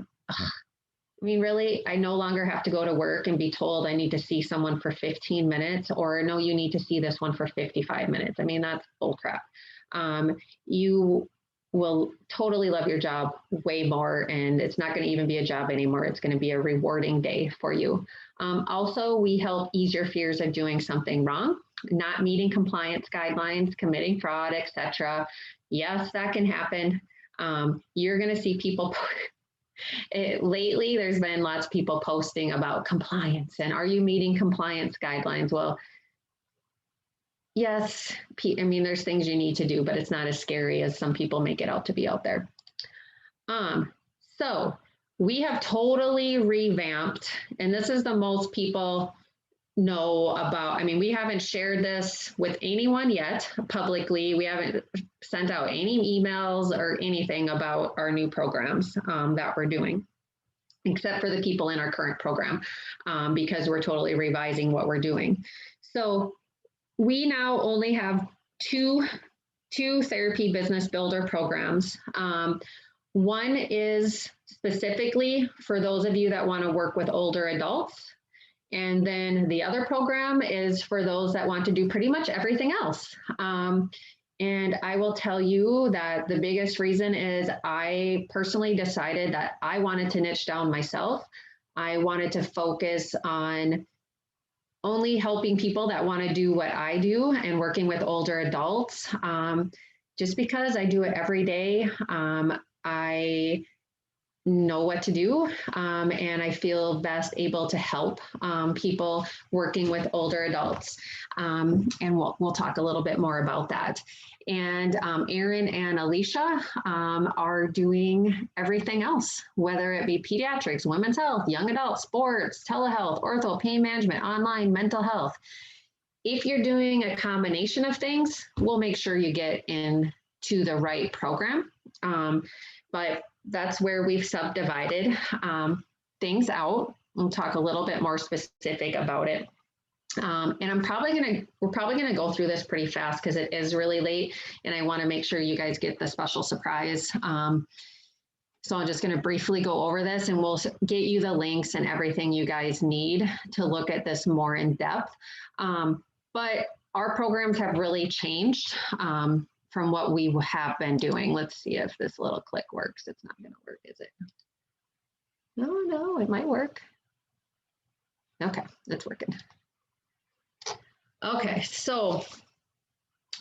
mean, really, I no longer have to go to work and be told I need to see someone for 15 minutes or no, you need to see this one for 55 minutes. I mean, that's bullcrap. You will totally love your job way more, and it's not going to even be a job anymore. It's going to be a rewarding day for you. Also, we help ease your fears of doing something wrong, not meeting compliance guidelines, committing fraud, etc. Yes, that can happen. You're going to see people lately, there's been lots of people posting about compliance and are you meeting compliance guidelines? Well, yes, I mean, there's things you need to do, but it's not as scary as some people make it out to be out there. So we have totally revamped, and this is the most people know about. I mean, we haven't shared this with anyone yet publicly. We haven't sent out any emails or anything about our new programs that we're doing, except for the people in our current program, because we're totally revising what we're doing. So we now only have two therapy business builder programs. One is specifically for those of you that want to work with older adults. And then the other program is for those that want to do pretty much everything else. And I will tell you that the biggest reason is I personally decided that I wanted to niche down myself. I wanted to focus on only helping people that want to do what I do and working with older adults. Just because I do it every day, I know what to do, and I feel best able to help people working with older adults. And we'll talk a little bit more about that. And Erin and Alicia are doing everything else, whether it be pediatrics, women's health, young adults, sports, telehealth, ortho, pain management, online, mental health. If you're doing a combination of things, we'll make sure you get into the right program. But that's where we've subdivided things out. We'll talk a little bit more specific about it. And we're probably gonna go through this pretty fast because it is really late and I wanna make sure you guys get the special surprise. So I'm just gonna briefly go over this and we'll get you the links and everything you guys need to look at this more in depth. But our programs have really changed from what we have been doing. Let's see if this little click works. It's not gonna work, is it? No, it might work. Okay, it's working. Okay, so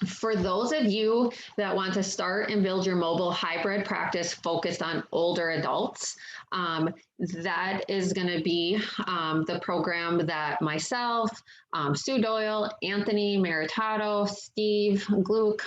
For those of you that want to start and build your mobile hybrid practice focused on older adults, that is going to be the program that myself, Sue Doyle, Anthony Meritato, Steve Gluck,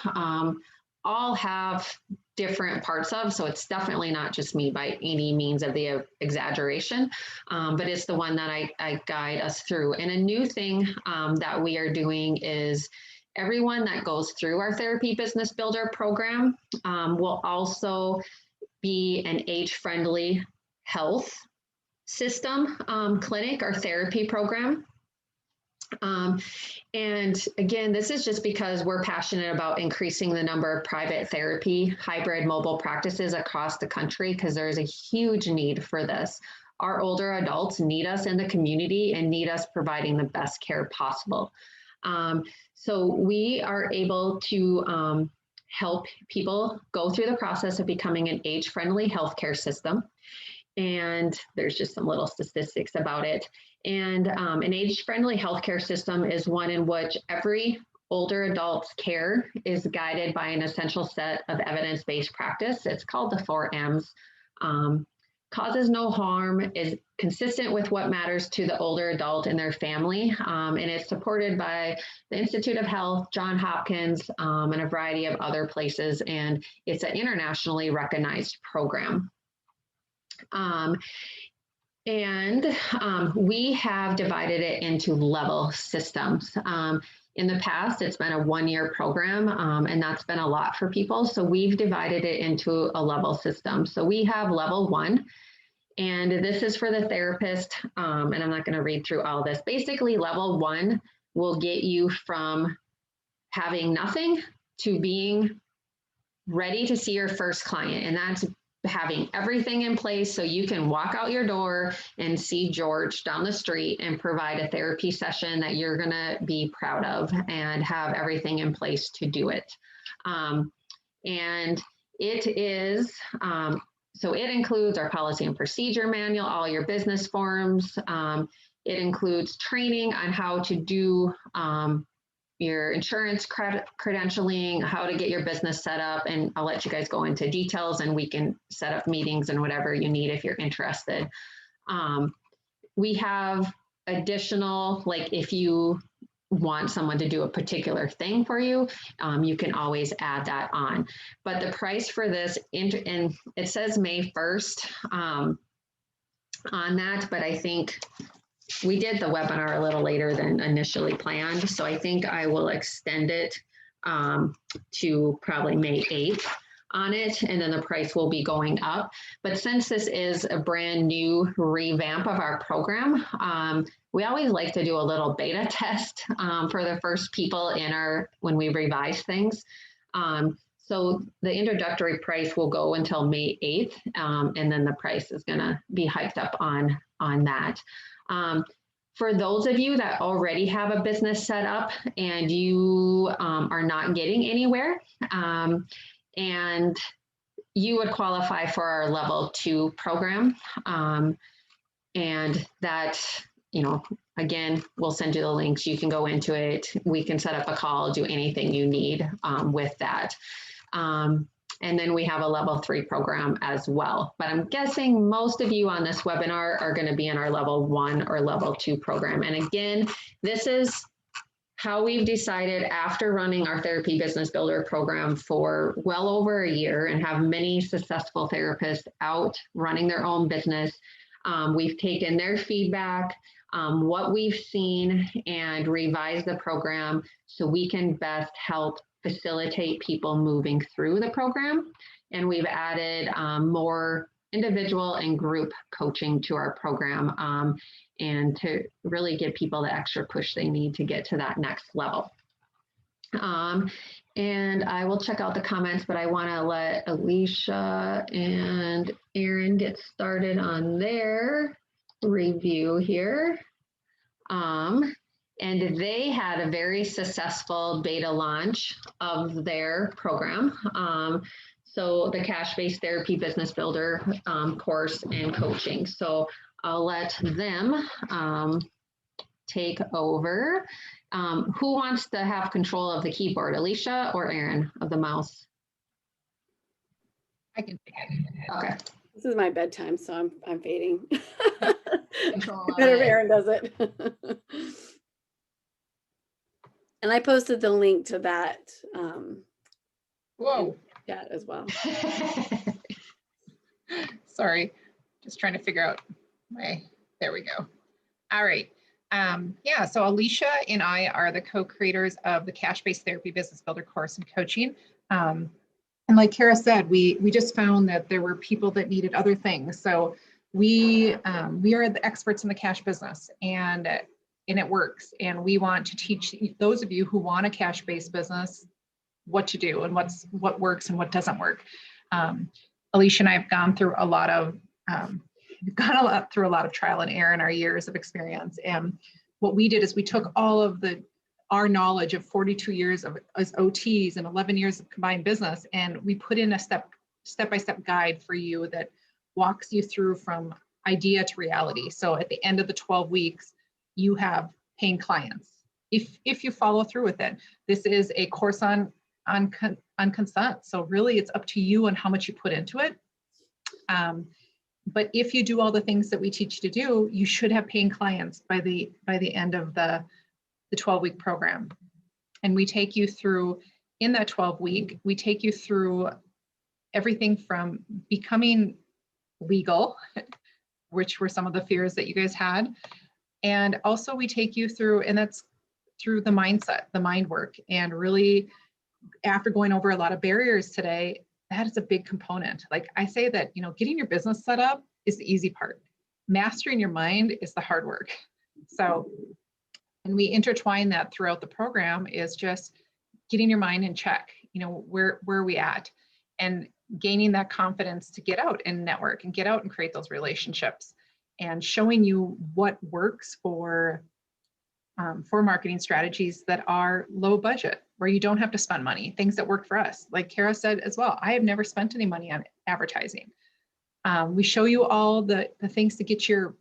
all have different parts of. So it's definitely not just me by any means of the exaggeration, but it's the one that I guide us through. And a new thing that we are doing is everyone that goes through our Therapy Business Builder program will also be an age-friendly health system clinic or therapy program. And again, this is just because we're passionate about increasing the number of private therapy hybrid mobile practices across the country, because there's a huge need for this. Our older adults need us in the community and need us providing the best care possible. So we are able to help people go through the process of becoming an age-friendly healthcare system. And there's just some little statistics about it. And an age-friendly healthcare system is one in which every older adult's care is guided by an essential set of evidence-based practice. It's called the 4 M's. Causes no harm, is consistent with what matters to the older adult and their family, and it's supported by the Institute of Health, Johns Hopkins, and a variety of other places, and it's an internationally recognized program. We have divided it into level systems. In the past, it's been a 1-year program, and that's been a lot for people. So we've divided it into a level system. So we have level 1, and this is for the therapist. And I'm not going to read through all this. Basically, level 1 will get you from having nothing to being ready to see your first client. And that's having everything in place so you can walk out your door and see George down the street and provide a therapy session that you're going to be proud of and have everything in place to do it. And it is, so it includes our policy and procedure manual, all your business forms. It includes training on how to do your insurance credentialing, how to get your business set up, and I'll let you guys go into details and we can set up meetings and whatever you need if you're interested. We have additional, like if you want someone to do a particular thing for you, you can always add that on. But the price for this, and it says May 1st on that, but I think we did the webinar a little later than initially planned. So I think I will extend it to probably May 8th on it, and then the price will be going up. But since this is a brand new revamp of our program, we always like to do a little beta test for the first people when we revise things. So the introductory price will go until May 8th, and then the price is gonna be hiked up on that. For those of you that already have a business set up and you are not getting anywhere, and you would qualify for our level 2 program. And that, again, we'll send you the links. You can go into it. We can set up a call, do anything you need with that. And then we have a level 3 program as well. But I'm guessing most of you on this webinar are going to be in our level 1 or level 2 program. And again, this is how we've decided, after running our Therapy Business Builder program for well over a year and have many successful therapists out running their own business, we've taken their feedback, what we've seen, and revised the program so we can best help facilitate people moving through the program. And we've added more individual and group coaching to our program, and to really give people the extra push they need to get to that next level. And I will check out the comments, but I want to let Alicia and Erin get started on their review here. And they had a very successful beta launch of their program. So the cash-based Therapy Business Builder course and coaching. So I'll let them take over. Who wants to have control of the keyboard, Alicia or Erin, of the mouse? I can take it. Okay. This is my bedtime, so I'm fading. Control of Better if it. Erin does it. And I posted the link to that Whoa. chat as well. Sorry, just trying to figure out there we go. All right. Yeah, so Alicia and I are the co-creators of the Cash-Based Therapy Business Builder course and coaching. And like Kara said, we just found that there were people that needed other things. So we are the experts in the cash business, and it works. And we want to teach those of you who want a cash-based business what to do and what works and what doesn't work. Alicia and I have gone through a lot of trial and error in our years of experience. And what we did is we took all of our knowledge of 42 years as OTs and 11 years of combined business, and we put in a step-by-step guide for you that walks you through from idea to reality. So at the end of the 12 weeks, you have paying clients if you follow through with it. This is a course on consent. So really it's up to you and how much you put into it. But if you do all the things that we teach you to do, you should have paying clients by the end of the 12-week program. And we take you through, in that 12-week, we take you through everything from becoming legal, which were some of the fears that you guys had. And also we take you through, and that's through the mindset, the mind work. And really, after going over a lot of barriers today, that is a big component. Like I say that, getting your business set up is the easy part. Mastering your mind is the hard work. So, and we intertwine that throughout the program is just getting your mind in check. Where are we at? And gaining that confidence to get out and network and get out and create those relationships, and showing you what works for marketing strategies that are low budget, where you don't have to spend money, things that work for us. Like Kara said as well, I have never spent any money on advertising. We show you all the things to get your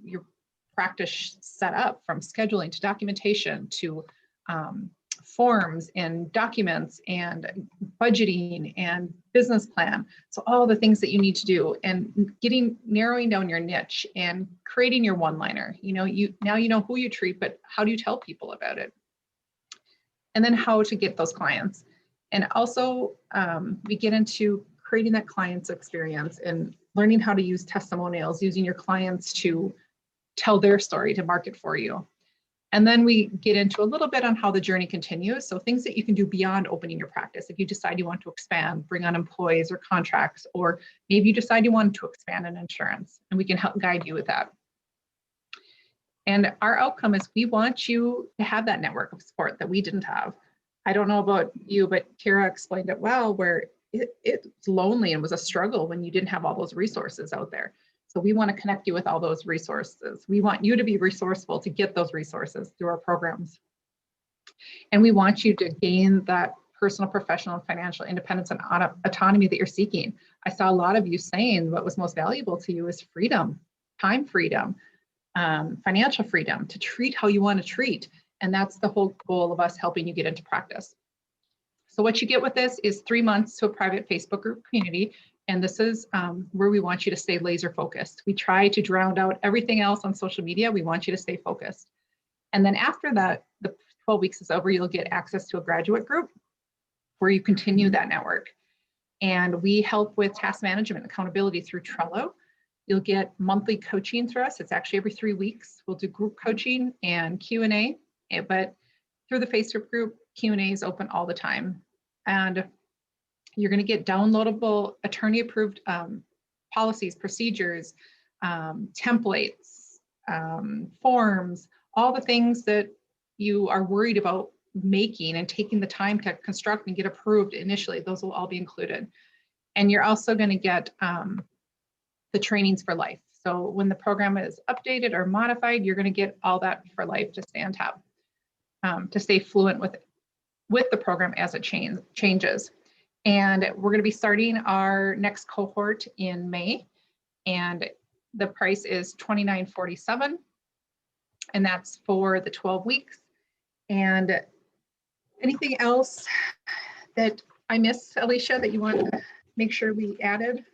practice set up, from scheduling to documentation to forms and documents and budgeting and business plan. So all the things that you need to do, and narrowing down your niche and creating your one-liner. Now you know who you treat, but how do you tell people about it? And then how to get those clients. And also we get into creating that client's experience and learning how to use testimonials, using your clients to tell their story to market for you. And then we get into a little bit on how the journey continues. So things that you can do beyond opening your practice. If you decide you want to expand, bring on employees or contracts, or maybe you decide you want to expand in insurance, and we can help guide you with that. And our outcome is we want you to have that network of support that we didn't have. I don't know about you, but Kara explained it well, where it's lonely and was a struggle when you didn't have all those resources out there. So we want to connect you with all those resources. We want you to be resourceful to get those resources through our programs. And we want you to gain that personal, professional, and financial independence and autonomy that you're seeking. I saw a lot of you saying what was most valuable to you is freedom, time freedom, financial freedom to treat how you want to treat. And that's the whole goal of us helping you get into practice. So what you get with this is 3 months to a private Facebook group community. And this is where we want you to stay laser focused. We try to drown out everything else on social media. We want you to stay focused. And then after that, the 12 weeks is over, you'll get access to a graduate group where you continue that network. And we help with task management and accountability through Trello. You'll get monthly coaching through us. It's actually every 3 weeks. We'll do group coaching and Q&A, but through the Facebook group, Q&A is open all the time. And you're going to get downloadable attorney-approved policies, procedures, templates, forms, all the things that you are worried about making and taking the time to construct and get approved initially. Those will all be included. And you're also going to get the trainings for life. So when the program is updated or modified, you're going to get all that for life to stay on top, to stay fluent with the program as it changes. And we're going to be starting our next cohort in May, and the price is $29.47. and that's for the 12 weeks. And anything else that I missed, Alicia, that you want to make sure we added?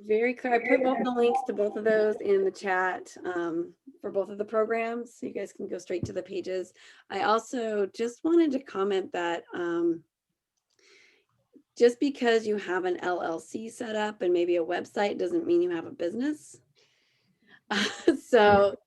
Very clear. I put both the links to both of those in the chat for both of the programs, so you guys can go straight to the pages. I also just wanted to comment that just because you have an LLC set up and maybe a website doesn't mean you have a business. So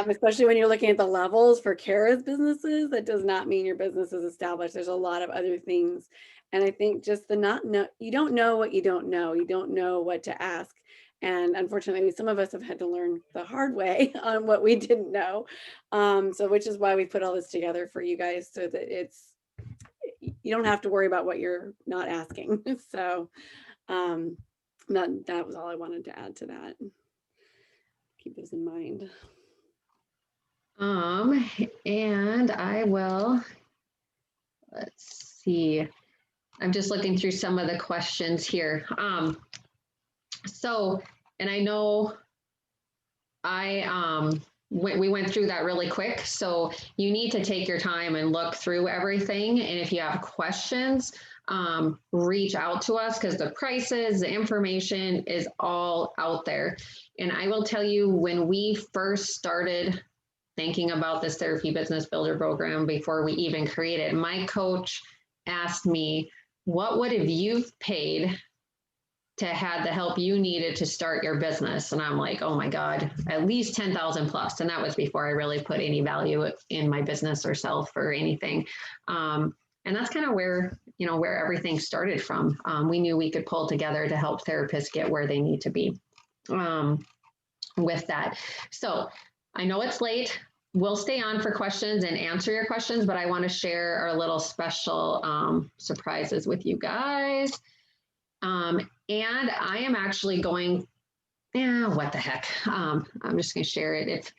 especially when you're looking at the levels for Kara's businesses, that does not mean your business is established. There's a lot of other things. And I think just you don't know what you don't know. You don't know what to ask. And unfortunately, some of us have had to learn the hard way on what we didn't know. So which is why we put all this together for you guys, so that you don't have to worry about what you're not asking. So that was all I wanted to add to that. Keep those in mind. And I will, let's see, I'm just looking through some of the questions here. So, and I know we went through that really quick, so you need to take your time and look through everything. And if you have questions, reach out to us, because the prices, the information is all out there. And I will tell you, when we first started thinking about this Therapy Business Builder program, before we even created, my coach asked me, what would have you paid to have the help you needed to start your business? And I'm like, oh my God, at least 10,000 plus. And that was before I really put any value in my business or self or anything. And that's kind of where everything started from. We knew we could pull together to help therapists get where they need to be with that. So I know it's late. We'll stay on for questions and answer your questions, but I want to share our little special surprises with you guys. And I am actually going, what the heck? I'm just going to share it.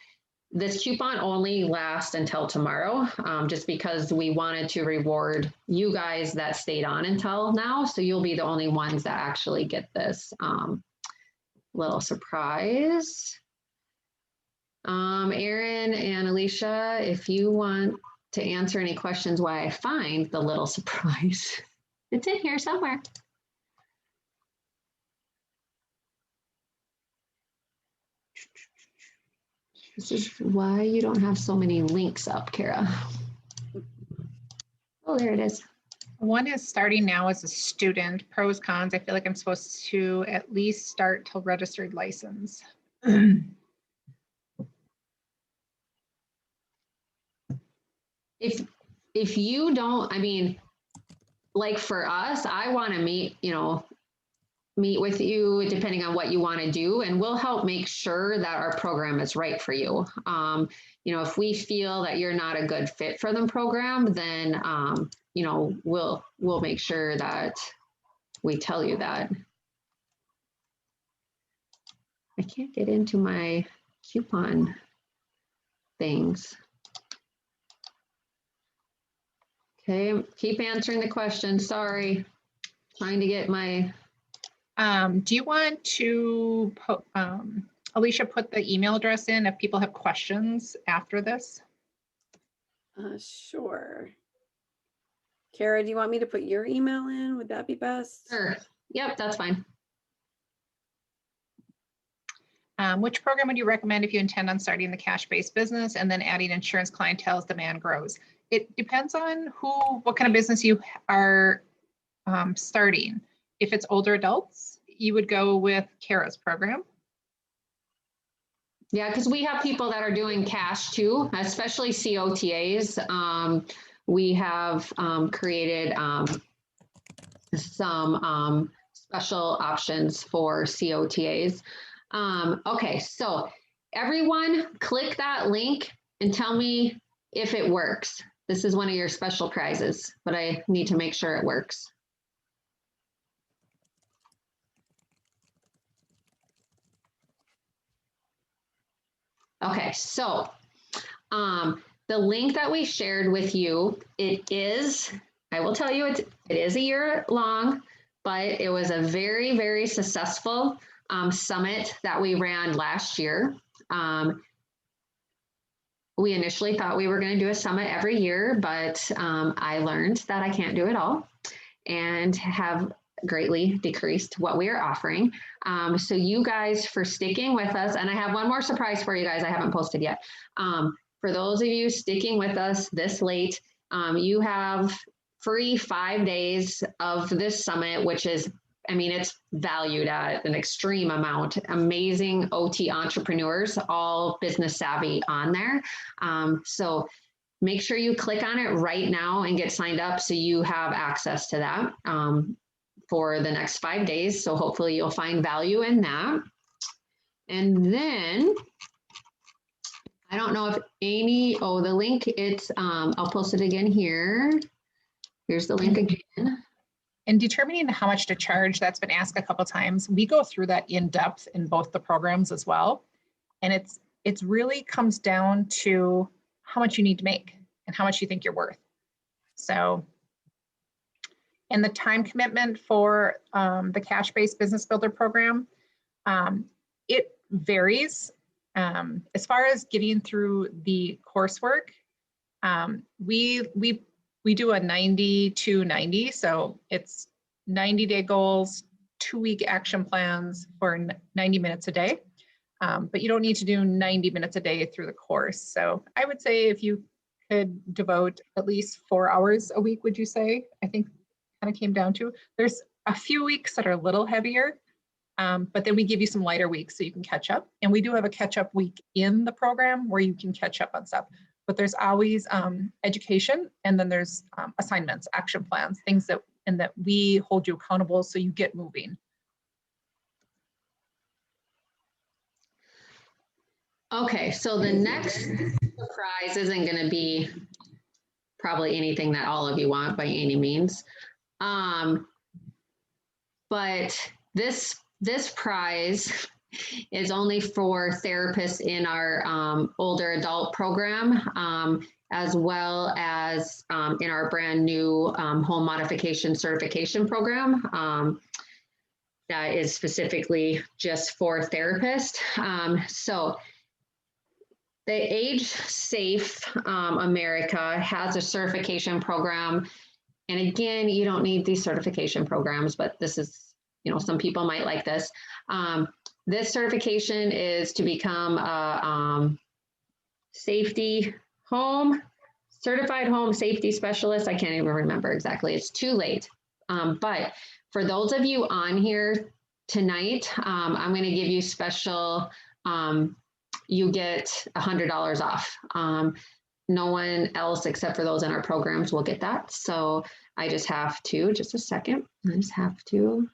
This coupon only lasts until tomorrow, just because we wanted to reward you guys that stayed on until now. So you'll be the only ones that actually get this little surprise. Erin and Alicia, if you want to answer any questions why I find the little surprise, it's in here somewhere. This is why you don't have so many links up, Kara. Oh, there it is. One is starting now as a student, pros, cons. I feel like I'm supposed to at least start till registered license. If you don't, I mean, like for us, I want to meet with you depending on what you want to do, and we'll help make sure that our program is right for you. If we feel that you're not a good fit for the program, then we'll make sure that we tell you that. I can't get into my coupon things. Okay, keep answering the question. Sorry, trying to get my. Do you want to, Alicia, put the email address in if people have questions after this? Sure. Kara, do you want me to put your email in? Would that be best? Sure. Yep, that's fine. Which program would you recommend if you intend on starting the cash-based business and then adding insurance clientele as demand grows? It depends on what kind of business you are starting. If it's older adults, you would go with Kara's program. Yeah, because we have people that are doing cash too, especially COTAs. We have created some special options for COTAs. Okay, so everyone click that link and tell me if it works. This is one of your special prizes, but I need to make sure it works. Okay, so the link that we shared with you, I will tell you, it is a year long, but it was a very, very successful summit that we ran last year. We initially thought we were going to do a summit every year, but I learned that I can't do it all and have greatly decreased what we are offering. So you guys for sticking with us, and I have one more surprise for you guys I haven't posted yet. For those of you sticking with us this late, you have free 5 days of this summit, which is, I mean, it's valued at an extreme amount. Amazing OT entrepreneurs, all business savvy on there. So make sure you click on it right now and get signed up so you have access to that for the next 5 days. So hopefully you'll find value in that. And then I don't know if Amy, oh, the link, it's, I'll post it again here. Here's the link again. And determining how much to charge, that's been asked a couple of times. We go through that in depth in both the programs as well. And it's really comes down to how much you need to make and how much you think you're worth. So, and the time commitment for the cash-based business builder program, it varies. As far as getting through the coursework, we do a 90 to 90. So it's 90-day goals, 2-week action plans for 90 minutes a day. But you don't need to do 90 minutes a day through the course. So I would say if you could devote at least 4 hours a week, would you say? I think kind of came down to, there's a few weeks that are a little heavier, but then we give you some lighter weeks so you can catch up. And we do have a catch up week in the program where you can catch up on stuff. But there's always education, and then there's assignments, action plans, things that we hold you accountable so you get moving. Okay, so the next surprise isn't going to be probably anything that all of you want by any means. But this prize is only for therapists in our older adult program, as well as in our brand new home modification certification program that is specifically just for therapists. So the Age Safe America has a certification program. And again, you don't need these certification programs, but this is, you know, some people might like this. This certification is to become a certified home safety specialist. I can't even remember exactly. It's too late. But for those of you on here tonight, I'm going to give you special, you get $100 off. No one else except for those in our programs will get that. So I just have to, just a second, I just have to.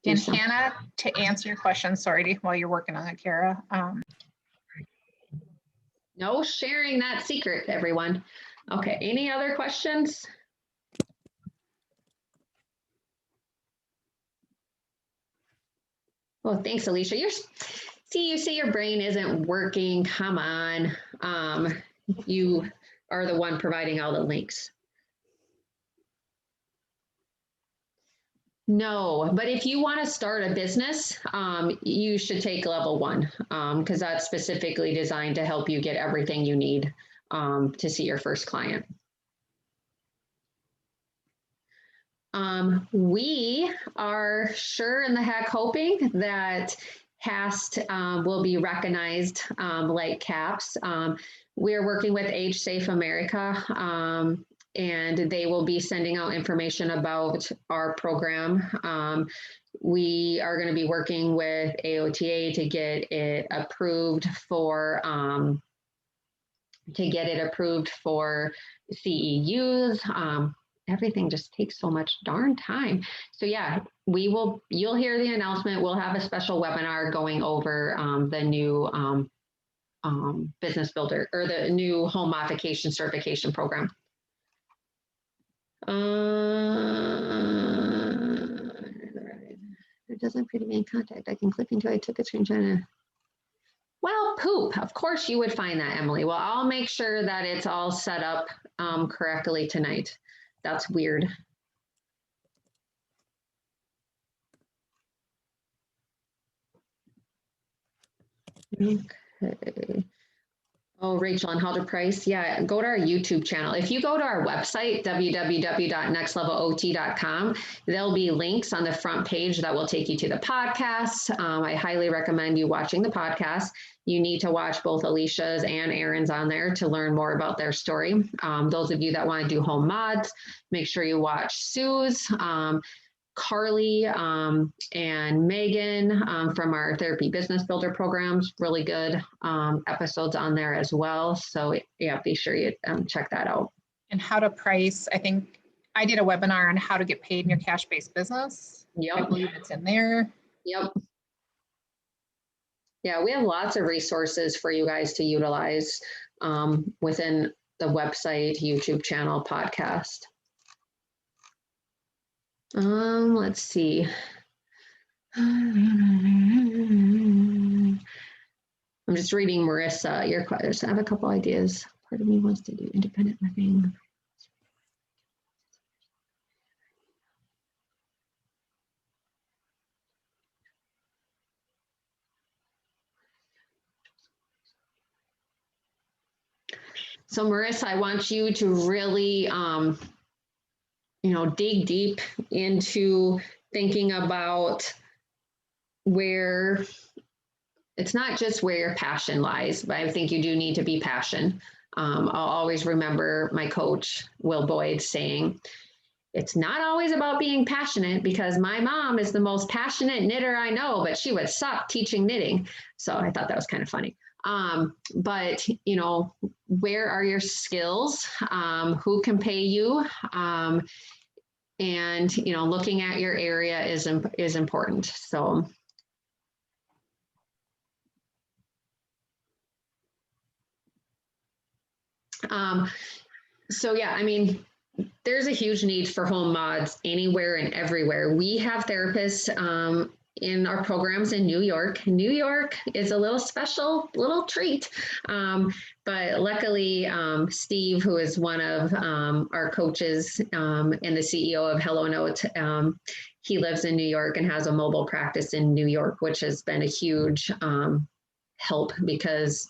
And Hannah, to answer your question, sorry, while you're working on it, Kara. No sharing that secret, everyone. Okay, any other questions? Well, thanks, Alicia. You say your brain isn't working. Come on. You are the one providing all the links. No, but if you want to start a business, you should take level 1 because that's specifically designed to help you get everything you need to see your first client. We are sure in the heck hoping that HAST will be recognized like CAPS. We're working with Age Safe America, and they will be sending out information about our program. We are going to be working with AOTA to get it approved for CEUs. Everything just takes so much darn time. So yeah, you'll hear the announcement. We'll have a special webinar going over the new business builder or the new home modification certification program. It doesn't appear to be in contact. I can click into it. I took a screenshot. Well, poop. Of course you would find that, Emily. Well, I'll make sure that it's all set up correctly tonight. That's weird. Okay. Oh, Rachel, on how to price. Yeah, go to our YouTube channel. If you go to our website, www.nextlevelot.com, there'll be links on the front page that will take you to the podcast. I highly recommend you watching the podcast. You need to watch both Alicia's and Erin's on there to learn more about their story. Those of you that want to do home mods, make sure you watch Sue's. Carly and Megan from our Therapy Business Builder programs, really good episodes on there as well. So yeah, be sure you check that out. And how to price. I think I did a webinar on how to get paid in your cash-based business. Yep. I believe it's in there. Yep. Yeah, we have lots of resources for you guys to utilize within the website, YouTube channel, podcast. Let's see. I'm just reading Marissa, your questions. I have a couple ideas. Part of me wants to do independent living. So Marissa, I want you to really, dig deep into thinking about where it's not just where your passion lies, but I think you do need to be passionate. I'll always remember my coach, Will Boyd, saying, it's not always about being passionate, because my mom is the most passionate knitter I know, but she would suck teaching knitting. So I thought that was kind of funny. But, where are your skills? Who can pay you? And, looking at your area is important. So. So yeah, I mean, there's a huge need for home mods anywhere and everywhere. We have therapists in our programs in New York. New York is a little special, little treat. But luckily, Steve, who is one of our coaches and the CEO of Hello Note, he lives in New York and has a mobile practice in New York, which has been a huge help, because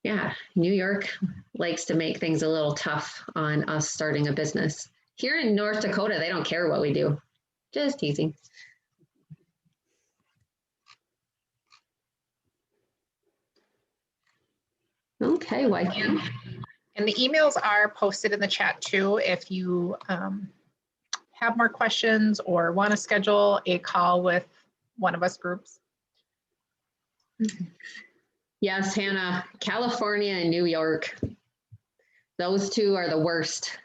yeah, New York likes to make things a little tough on us starting a business. Here in North Dakota, they don't care what we do. Just teasing. Okay, well, And the emails are posted in the chat too. If you have more questions or want to schedule a call with one of us groups. Yes, Hannah, California and New York. Those two are the worst.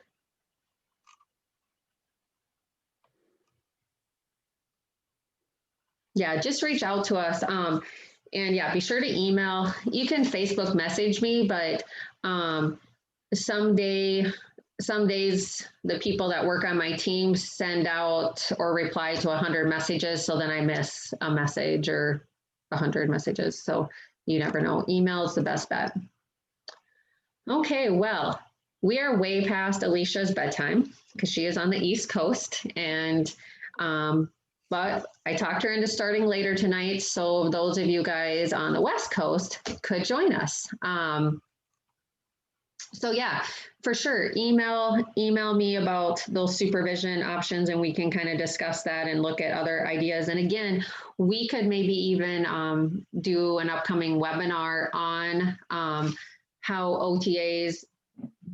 Yeah, just reach out to us. And yeah, be sure to email. You can Facebook message me, but some days the people that work on my team send out or reply to 100 messages. So then I miss a message or 100 messages. So you never know. Email is the best bet. Okay, well, we are way past Alicia's bedtime because she is on the East Coast, and but I talked her into starting later tonight, so those of you guys on the West Coast could join us. So yeah, for sure, email me about those supervision options, and we can kind of discuss that and look at other ideas. And again, we could maybe even do an upcoming webinar on how OTAs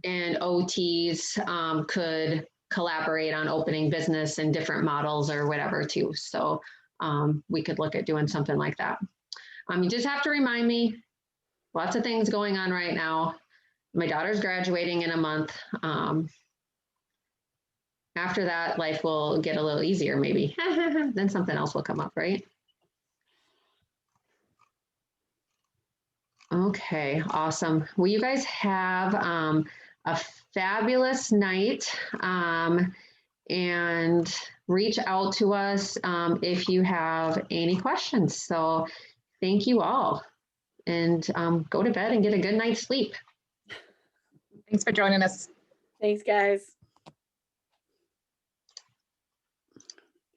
and OTs could collaborate on opening business and different models or whatever too. So we could look at doing something like that. You just have to remind me, lots of things going on right now. My daughter's graduating in a month. After that, life will get a little easier maybe. Then something else will come up, right? Okay, awesome. Well, you guys have a fabulous night, and reach out to us if you have any questions. So thank you all, and go to bed and get a good night's sleep. Thanks for joining us. Thanks, guys.